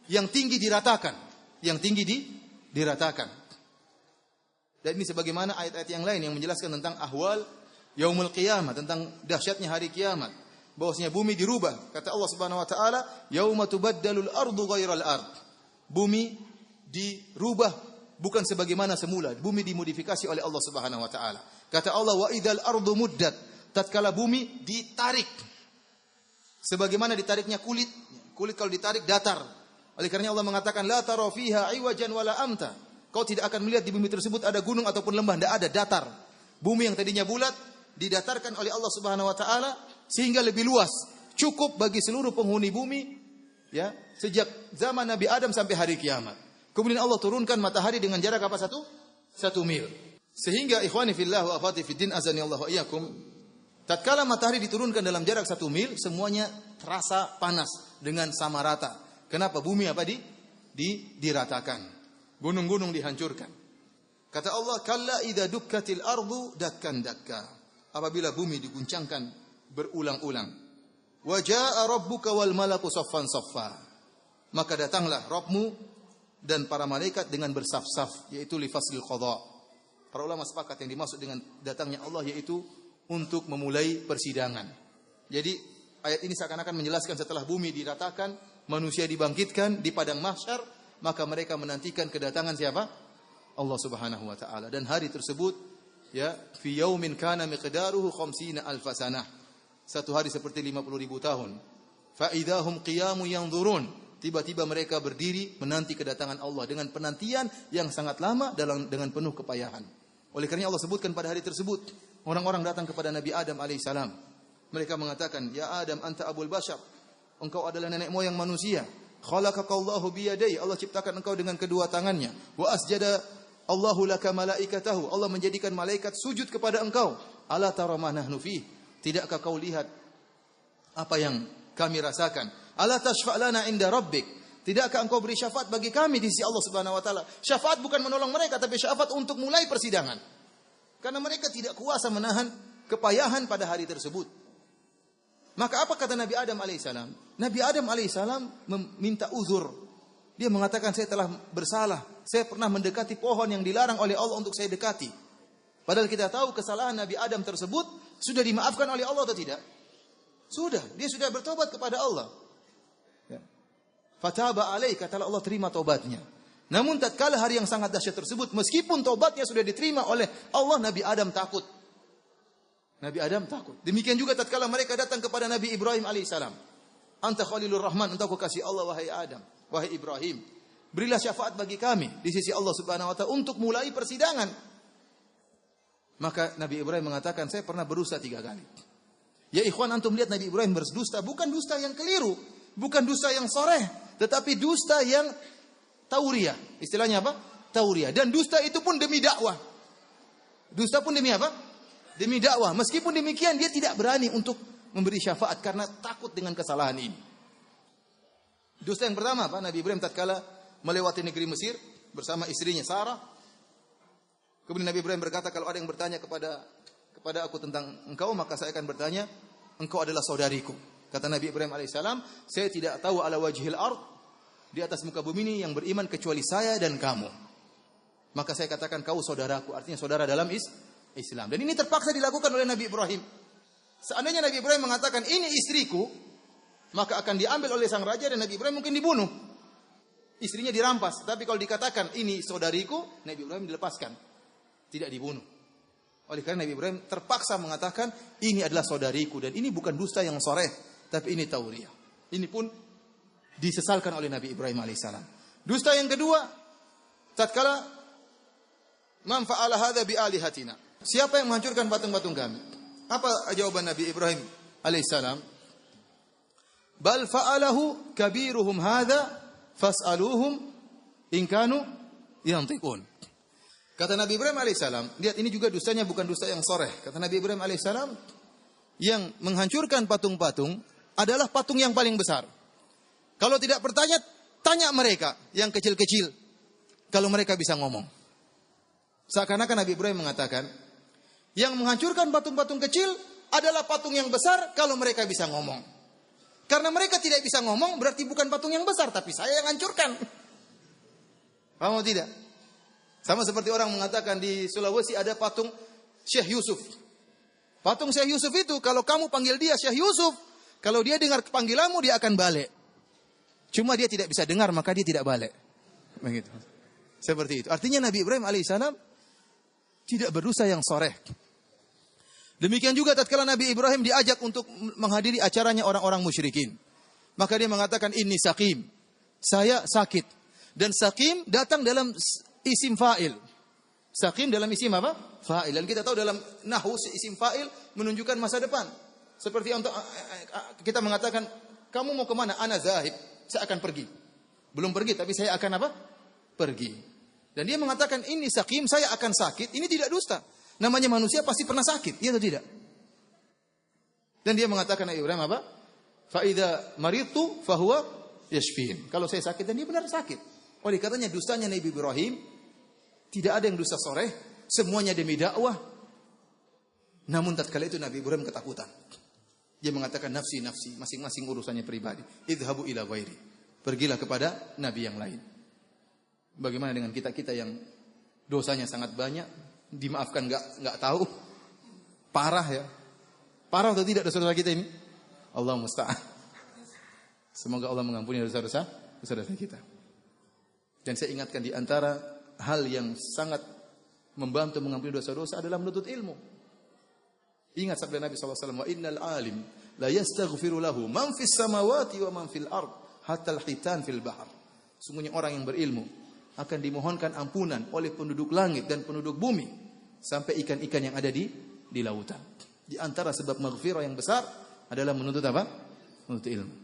yang tinggi diratakan, diratakan. Dan ini sebagaimana ayat-ayat yang lain yang menjelaskan tentang ahwal yaumul qiyamah, tentang dahsyatnya hari kiamat. Bahwasanya bumi dirubah. Kata Allah Subhanahu wa taala, yauma tubaddalul ardu ghairal ard. Bumi dirubah bukan sebagaimana semula. Bumi dimodifikasi oleh Allah Subhanahu wa taala. Kata Allah, wa idzal ardu muddat. Tatkala bumi ditarik. Sebagaimana ditariknya kulit. Kulit kalau ditarik datar. Oleh karena Allah mengatakan la tara fiha iwajan wala amta. Kau tidak akan melihat di bumi tersebut ada gunung ataupun lembah, tidak ada, datar. Bumi yang tadinya bulat didatarkan oleh Allah Subhanahu wa taala sehingga lebih luas, cukup bagi seluruh penghuni bumi, ya, sejak zaman Nabi Adam sampai hari kiamat. Kemudian Allah turunkan matahari dengan jarak apa? Satu mil. Sehingga ikhwani fillah wa akhwati fiddin azani Allah wa iyyakum, tatkala matahari diturunkan dalam jarak 1 mil, semuanya terasa panas dengan sama rata. Kenapa? Bumi apa diratakan. Gunung-gunung dihancurkan. Kata Allah, kalla idza dukkatil ardu dakkan dakka. Apabila bumi diguncangkan berulang-ulang. Wa jaa rabbuka wal malaku saffan saffa. Maka datanglah Rabbmu dan para malaikat dengan bersaf-saf, yaitu li faslil qada. Para ulama sepakat yang dimaksud dengan datangnya Allah yaitu untuk memulai persidangan. Jadi ayat ini seakan-akan menjelaskan setelah bumi diratakan, manusia dibangkitkan di padang mahsyar, maka mereka menantikan kedatangan siapa? Allah Subhanahu wa taala. Dan hari tersebut, ya, fi yaumin kana miqdaruhu 50 alf sanah. Satu hari seperti 50.000 tahun. Fa idahum qiyamun yanzurun. Tiba-tiba mereka berdiri menanti kedatangan Allah dengan penantian yang sangat lama dengan penuh kepayahan. Oleh karena Allah sebutkan pada hari tersebut, orang-orang datang kepada Nabi Adam alaihissalam. Mereka mengatakan, "Ya Adam, anta abul bashar." Engkau adalah nenek moyang manusia. Khalaqakallahu biyadai. Allah ciptakan engkau dengan kedua tangannya. Wa asjada Allahu laka malaikatahu. Allah menjadikan malaikat sujud kepada engkau. Ala tara ma nahnu fi. Tidakkah kau lihat apa yang kami rasakan? Ala tashfa' lana inda rabbik. Tidakkah engkau beri syafaat bagi kami di sisi Allah Subhanahu wa taala? Syafaat bukan menolong mereka, tapi syafaat untuk mulai persidangan. Karena mereka tidak kuasa menahan kepayahan pada hari tersebut. Maka apa kata Nabi Adam alaihissalam? Nabi Adam alaihissalam meminta uzur. Dia mengatakan, saya telah bersalah. Saya pernah mendekati pohon yang dilarang oleh Allah untuk saya dekati. Padahal kita tahu kesalahan Nabi Adam tersebut sudah dimaafkan oleh Allah atau tidak? Sudah. Dia sudah bertobat kepada Allah. Fataba alaih, kata Allah, terima taubatnya. Namun tatkala hari yang sangat dahsyat tersebut, meskipun taubatnya sudah diterima oleh Allah, Nabi Adam takut. Nabi Adam takut. Demikian juga tatkala mereka datang kepada Nabi Ibrahim alaihissalam. Anta Khalilur Rahman, engkau kekasih Allah, wahai Adam, wahai Ibrahim. Berilah syafaat bagi kami di sisi Allah Subhanahu wa taala untuk mulai persidangan. Maka Nabi Ibrahim mengatakan, saya pernah berdusta 3 kali. Ya ikhwan, antum lihat Nabi Ibrahim berdusta, bukan dusta yang keliru, bukan dusta yang soreh, tetapi dusta yang tauriah. Istilahnya apa? Tauriah. Dan dusta itu pun demi dakwah. Dusta pun demi apa? Demi dakwah. Meskipun demikian, dia tidak berani untuk memberi syafaat karena takut dengan kesalahan ini. Dusta yang pertama apa? Nabi Ibrahim tatkala melewati negeri Mesir bersama istrinya Sarah. Kemudian Nabi Ibrahim berkata, kalau ada yang bertanya kepada aku tentang engkau, maka saya akan bertanya, engkau adalah saudariku. Kata Nabi Ibrahim alaihissalam, saya tidak tahu ala wajhil ard, di atas muka bumi ini yang beriman kecuali saya dan kamu. Maka saya katakan kau saudaraku, artinya saudara dalam Islam. Dan ini terpaksa dilakukan oleh Nabi Ibrahim. Seandainya Nabi Ibrahim mengatakan ini istriku, maka akan diambil oleh sang raja dan Nabi Ibrahim mungkin dibunuh. Istrinya dirampas. Tapi kalau dikatakan ini saudariku, Nabi Ibrahim dilepaskan, tidak dibunuh. Oleh karena Nabi Ibrahim terpaksa mengatakan ini adalah saudariku, dan ini bukan dusta yang soreh, tapi ini tauriah. Ini pun disesalkan oleh Nabi Ibrahim alaihissalam. Dusta yang kedua, tatkala man fa'ala hadza bi alihatina. Siapa yang menghancurkan patung-patung kami? Apa jawaban Nabi Ibrahim alaihissalam? Bal fa'alahu kabiruhum hadza fas'aluhum in kanu yantiqun. Kata Nabi Ibrahim alaihissalam, lihat ini juga dustanya bukan dusta yang soreh. Kata Nabi Ibrahim alaihissalam, yang menghancurkan patung-patung adalah patung yang paling besar. Kalau tidak bertanya, tanya mereka yang kecil-kecil. Kalau mereka bisa ngomong. Seakan-akan Nabi Ibrahim mengatakan, yang menghancurkan patung-patung kecil adalah patung yang besar kalau mereka bisa ngomong. Karena mereka tidak bisa ngomong, berarti bukan patung yang besar, tapi saya yang hancurkan. Paham atau tidak? Sama seperti orang mengatakan di Sulawesi ada patung Syekh Yusuf. Patung Syekh Yusuf itu, kalau kamu panggil dia Syekh Yusuf, kalau dia dengar panggilanmu, dia akan balik. Cuma dia tidak bisa dengar, maka dia tidak balik. Begitu. Seperti itu. Artinya Nabi Ibrahim alaihissalam tidak berdosa yang soreh. Demikian juga tatkala Nabi Ibrahim diajak untuk menghadiri acaranya orang-orang musyrikin. Maka dia mengatakan, inni saqim. Saya sakit. Dan saqim datang dalam isim fa'il. Saqim dalam isim apa? Fa'il. Dan kita tahu dalam nahwu isim fa'il menunjukkan masa depan. Seperti untuk kita mengatakan, kamu mau kemana? Ana zahib. Saya akan pergi. Belum pergi, tapi saya akan apa? Pergi. Dan dia mengatakan, ini saqim, saya akan sakit. Ini tidak dusta. Namanya manusia pasti pernah sakit. Iya atau tidak? Dan dia mengatakan, Nabi Ibrahim apa? Fa'idha maritu fahuwa yashfin. Kalau saya sakit, dan dia benar sakit. Oleh katanya dustanya Nabi Ibrahim, tidak ada yang dusta soreh. Semuanya demi dakwah. Namun tatkala itu Nabi Ibrahim ketakutan. Dia mengatakan nafsi, masing-masing urusannya pribadi. Idhabu ila ghairi. Pergilah kepada nabi yang lain. Bagaimana dengan kita yang dosanya sangat banyak, dimaafkan enggak tahu. Parah ya. Parah atau tidak dosa-dosa kita ini? Allah musta'an. Semoga Allah mengampuni dosa-dosa kita. Dan saya ingatkan di antara hal yang sangat membantu mengampuni dosa-dosa adalah menuntut ilmu. Ingat sabda Nabi SAW, wa innal alim la yastaghfiru lahu man fis samawati wa man fil ard hatta al-hitan fil bahr. Sungguhnya orang yang berilmu akan dimohonkan ampunan oleh penduduk langit dan penduduk bumi sampai ikan-ikan yang ada di lautan. Di antara sebab maghfirah yang besar adalah menuntut apa? Menuntut ilmu.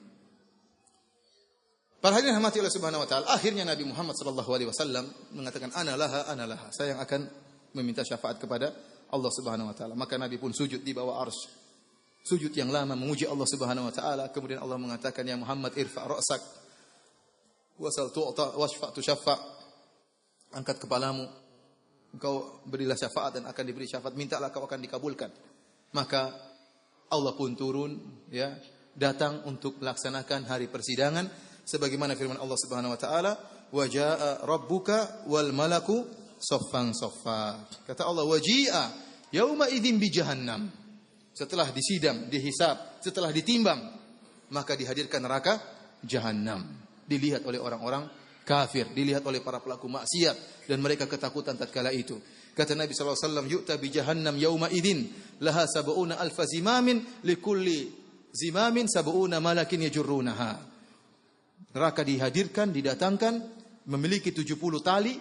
Para hadirin rahmati Allah Subhanahu wa taala, akhirnya Nabi Muhammad sallallahu alaihi wasallam mengatakan ana laha, saya yang akan meminta syafaat kepada Allah Subhanahu wa taala. Maka Nabi pun sujud di bawah arsy. Sujud yang lama memuji Allah Subhanahu wa taala. Kemudian Allah mengatakan, ya Muhammad irfa' ra'sak wasal tu'ta washfa' tushaffa. Angkat kepalamu, engkau berilah syafaat dan akan diberi syafaat, mintalah kau akan dikabulkan. Maka Allah pun turun, ya, datang untuk melaksanakan hari persidangan sebagaimana firman Allah Subhanahu wa taala, wa jaa rabbuka wal malaku saffan saffa. Kata Allah, waji'a yauma idzin bi jahannam. Setelah disidang, dihisab, setelah ditimbang, maka dihadirkan neraka Jahannam. Dilihat oleh orang-orang kafir, dilihat oleh para pelaku maksiat, dan mereka ketakutan tatkala itu. Kata Nabi SAW, yu'ta bi jahannam yauma idzin laha sab'una alfa zimamin likulli zimamin sab'una malakin yajurrunaha. Neraka dihadirkan, didatangkan, memiliki 70 tali,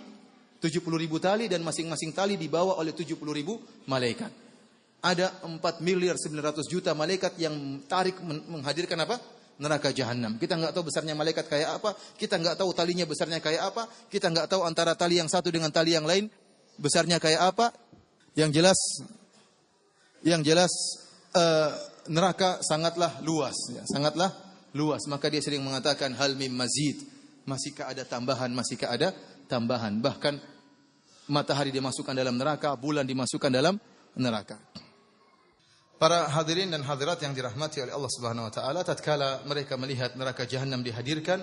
70.000 tali, dan masing-masing tali dibawa oleh 70.000 malaikat. Ada 4.900.000.000 malaikat yang tarik menghadirkan apa? Neraka Jahannam. Kita enggak tahu besarnya malaikat kayak apa, kita enggak tahu talinya besarnya kayak apa, kita enggak tahu antara tali yang satu dengan tali yang lain besarnya kayak apa. Yang jelas neraka sangatlah luas, ya, sangatlah luas. Maka dia sering mengatakan hal mim mazid, masihkah ada tambahan, masihkah ada tambahan. Bahkan matahari dimasukkan dalam neraka, bulan dimasukkan dalam neraka. Para hadirin dan hadirat yang dirahmati oleh Allah Subhanahu wa taala, tatkala mereka melihat neraka Jahannam dihadirkan,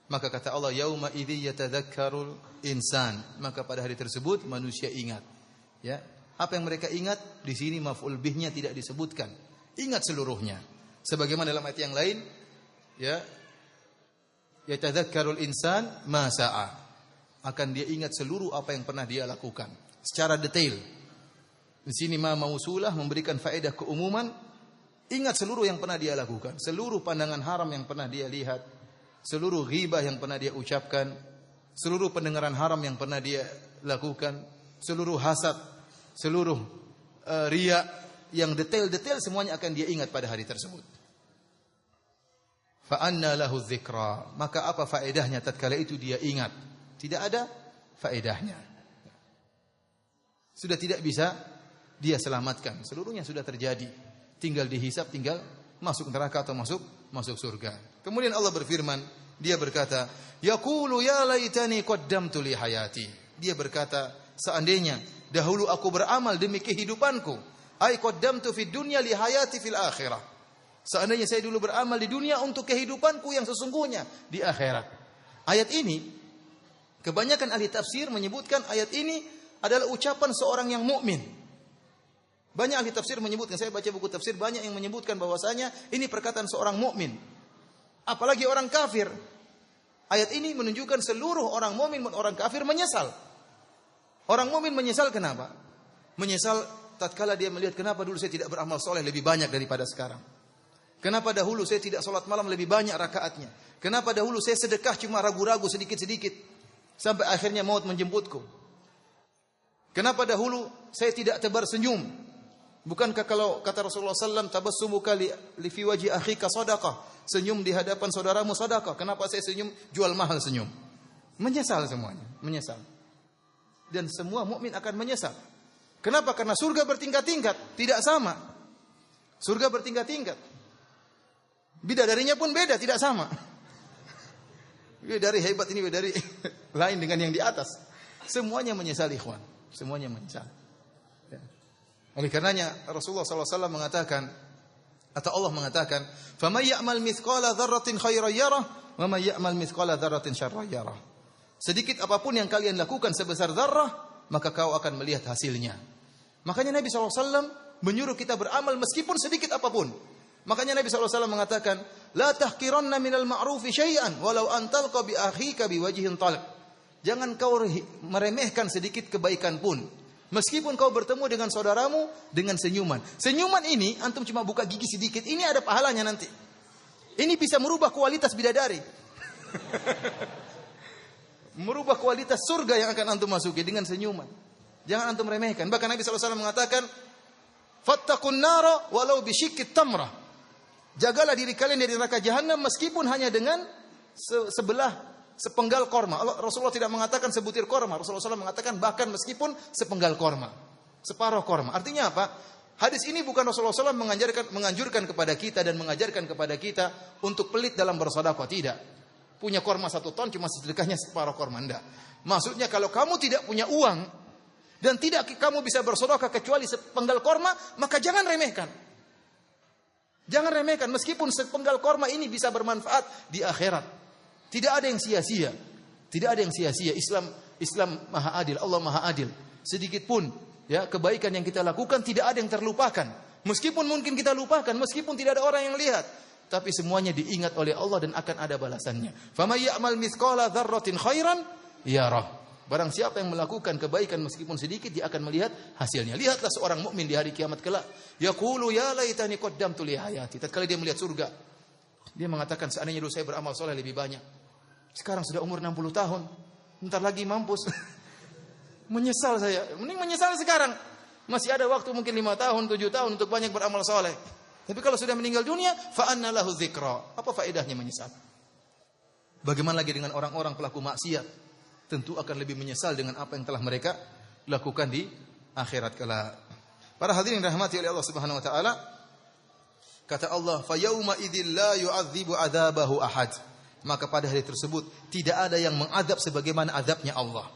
maka kata Allah, yauma idzi yatadzakkarul insan, maka pada hari tersebut manusia ingat. Ya, apa yang mereka ingat di sini maf'ul bihnya tidak disebutkan. Ingat seluruhnya. Sebagaimana dalam ayat yang lain, ya, yatadzakkarul insan ma sa'a. Akan dia ingat seluruh apa yang pernah dia lakukan secara detail. Di sini ma mausulah memberikan faedah keumuman, ingat seluruh yang pernah dia lakukan, seluruh pandangan haram yang pernah dia lihat, seluruh ghibah yang pernah dia ucapkan, seluruh pendengaran haram yang pernah dia lakukan, seluruh hasad, seluruh riya, yang detail-detail semuanya akan dia ingat pada hari tersebut. Fa anna lahu dzikra, maka apa faedahnya tatkala itu dia ingat? Tidak ada faedahnya. Sudah tidak bisa dia selamatkan. Seluruhnya sudah terjadi. Tinggal dihisab, tinggal masuk neraka atau masuk surga. Kemudian Allah berfirman, dia berkata, yaqulu ya laitani qaddamtu li hayati. Dia berkata, seandainya dahulu aku beramal demi kehidupanku, ai qaddamtu fid dunya li hayati fil akhirah. Seandainya saya dulu beramal di dunia untuk kehidupanku yang sesungguhnya di akhirat. Ayat ini, kebanyakan ahli tafsir menyebutkan ayat ini adalah ucapan seorang yang mukmin. Banyak ahli tafsir menyebutkan, saya baca buku tafsir banyak yang menyebutkan bahwasanya ini perkataan seorang mukmin. Apalagi orang kafir. Ayat ini menunjukkan seluruh orang mukmin dan orang kafir menyesal. Orang mukmin menyesal kenapa? Menyesal tatkala dia melihat kenapa dulu saya tidak beramal soleh lebih banyak daripada sekarang. Kenapa dahulu saya tidak salat malam lebih banyak rakaatnya? Kenapa dahulu saya sedekah cuma ragu-ragu sedikit-sedikit sampai akhirnya maut menjemputku? Kenapa dahulu saya tidak tebar senyum? Bukankah kalau kata Rasulullah SAW, tabassumuka li fi wajhi akhika sadaqah, senyum di hadapan saudaramu sedekah. Kenapa saya senyum, jual mahal senyum? Menyesal semuanya, menyesal. Dan semua mukmin akan menyesal. Kenapa? Karena surga bertingkat-tingkat, tidak sama. Surga bertingkat-tingkat. Bidadarinya pun beda, tidak sama. Bidadari hebat ini, bidadari lain dengan yang di atas. Semuanya menyesal, ikhwan. Semuanya menyesal. Ya. Oleh karenanya Rasulullah SAW mengatakan, atau Allah mengatakan, "Faman ya'mal mithqala dzarratin khairan yarah, wa man ya'mal mithqala dzarratin syarran yarah." Sedikit apapun yang kalian lakukan sebesar zarrah, maka kau akan melihat hasilnya. Makanya Nabi SAW menyuruh kita beramal meskipun sedikit apapun. Makanya Nabi SAW mengatakan, "La tahqiranna minal ma'rufi syai'an walau an talqa bi akhika bi wajhin talq." Jangan kau meremehkan sedikit kebaikan pun, meskipun kau bertemu dengan saudaramu dengan senyuman. Senyuman ini antum cuma buka gigi sedikit, ini ada pahalanya nanti. Ini bisa merubah kualitas bidadari. Merubah kualitas surga yang akan antum masuki dengan senyuman. Jangan antum remehkan. Bahkan Nabi SAW mengatakan, fattaqun nara walau bisyikkit tamrah. Jagalah diri kalian dari neraka jahanam meskipun hanya dengan sepenggal korma. Rasulullah tidak mengatakan sebutir korma. Rasulullah SAW mengatakan bahkan meskipun sepenggal korma, separuh korma. Artinya apa? Hadis ini bukan Rasulullah SAW menganjurkan kepada kita dan mengajarkan kepada kita untuk pelit dalam bersedekah. Tidak. Punya korma 1 ton cuma sedekahnya separuh korma. Tidak. Maksudnya kalau kamu tidak punya uang dan tidak kamu bisa bersedekah kecuali sepenggal korma, maka jangan remehkan. Jangan remehkan meskipun sepenggal korma ini bisa bermanfaat di akhirat. Tidak ada yang sia-sia. Tidak ada yang sia-sia. Islam Maha Adil, Allah Maha Adil. Sedikit pun ya kebaikan yang kita lakukan tidak ada yang terlupakan. Meskipun mungkin kita lupakan, meskipun tidak ada orang yang lihat, tapi semuanya diingat oleh Allah dan akan ada balasannya. Faman ya'mal mithqala dzarratin khairan yarah. Barang siapa yang melakukan kebaikan meskipun sedikit, dia akan melihat hasilnya. Lihatlah seorang mukmin di hari kiamat kelak, yaqulu ya laitani qaddamtu li hayati. Tatkala dia melihat surga, dia mengatakan seandainya dulu saya beramal soleh lebih banyak. Sekarang sudah umur 60 tahun, bentar lagi mampus. Menyesal saya. Mending menyesal sekarang. Masih ada waktu mungkin 5 tahun, 7 tahun untuk banyak beramal soleh. Tapi kalau sudah meninggal dunia, fa anna lahu dzikra. Apa faedahnya menyesal? Bagaimana lagi dengan orang-orang pelaku maksiat? Tentu akan lebih menyesal dengan apa yang telah mereka lakukan di akhirat kelak. Para hadirin rahmati oleh Allah Subhanahu wa taala, kata Allah, "Fa yauma idzil la yu'adzibu 'adzabahu ahad." Maka pada hari tersebut tidak ada yang mengadab sebagaimana adabnya Allah.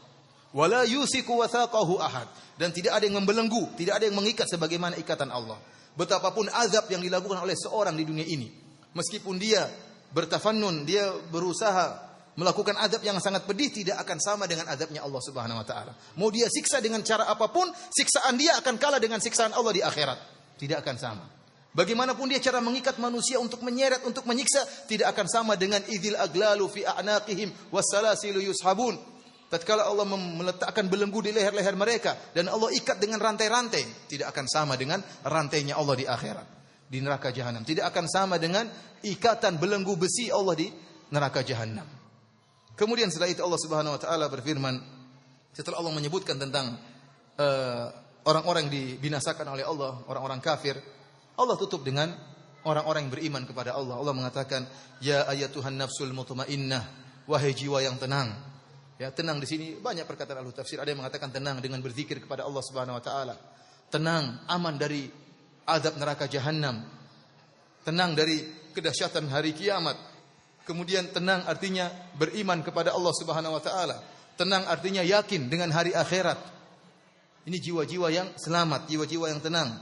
Wala yusiku wathaqahu ahad, dan tidak ada yang membelenggu, tidak ada yang mengikat sebagaimana ikatan Allah. Betapapun azab yang dilakukan oleh seorang di dunia ini, meskipun dia bertafannun, dia berusaha melakukan azab yang sangat pedih, tidak akan sama dengan azabnya Allah Subhanahu wa taala. Mau dia siksa dengan cara apapun, siksaan dia akan kalah dengan siksaan Allah di akhirat. Tidak akan sama. Bagaimanapun dia cara mengikat manusia untuk menyeret, untuk menyiksa, tidak akan sama dengan idzil aglalu fi a'naqihim wassalasilu yushabun. Tatkala Allah meletakkan belenggu di leher-leher mereka dan Allah ikat dengan rantai-rantai, tidak akan sama dengan rantainya Allah di akhirat, di neraka jahanam. Tidak akan sama dengan ikatan belenggu besi Allah di neraka jahanam. Kemudian setelah itu Allah Subhanahu wa taala berfirman, setelah Allah menyebutkan tentang orang-orang yang dibinasakan oleh Allah, orang-orang kafir, Allah tutup dengan orang-orang yang beriman kepada Allah. Allah mengatakan, "Ya ayyatuhan nafsul mutmainnah," wahai jiwa yang tenang. Ya, tenang di sini banyak perkataan ahli tafsir. Ada yang mengatakan tenang dengan berzikir kepada Allah Subhanahu wa taala. Tenang, aman dari azab neraka jahanam. Tenang dari kedahsyatan hari kiamat. Kemudian tenang artinya beriman kepada Allah Subhanahu wa taala. Tenang artinya yakin dengan hari akhirat. Ini jiwa-jiwa yang selamat, jiwa-jiwa yang tenang.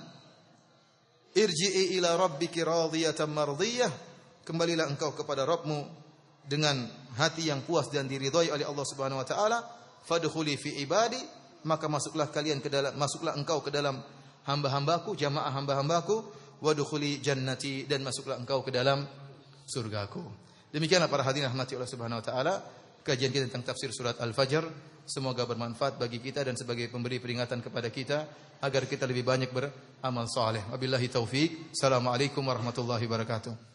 Irji'i ila rabbiki radiyatan mardiyah. Kembalilah engkau kepada Rabbmu dengan hati yang puas dan diridhai oleh Allah Subhanahu wa taala. Fadkhuli fi ibadi, maka masuklah engkau ke dalam hamba-hambaku, jamaah hamba-hambaku. Wadkhuli jannati, dan masuklah engkau ke dalam surgaku. Demikianlah para hadirin rahmati Allah Subhanahu wa taala, kajian kita tentang tafsir surat Al-Fajr. Semoga bermanfaat bagi kita dan sebagai pemberi peringatan kepada kita agar kita lebih banyak beramal saleh. Wabillahi taufik. Assalamualaikum warahmatullahi wabarakatuh.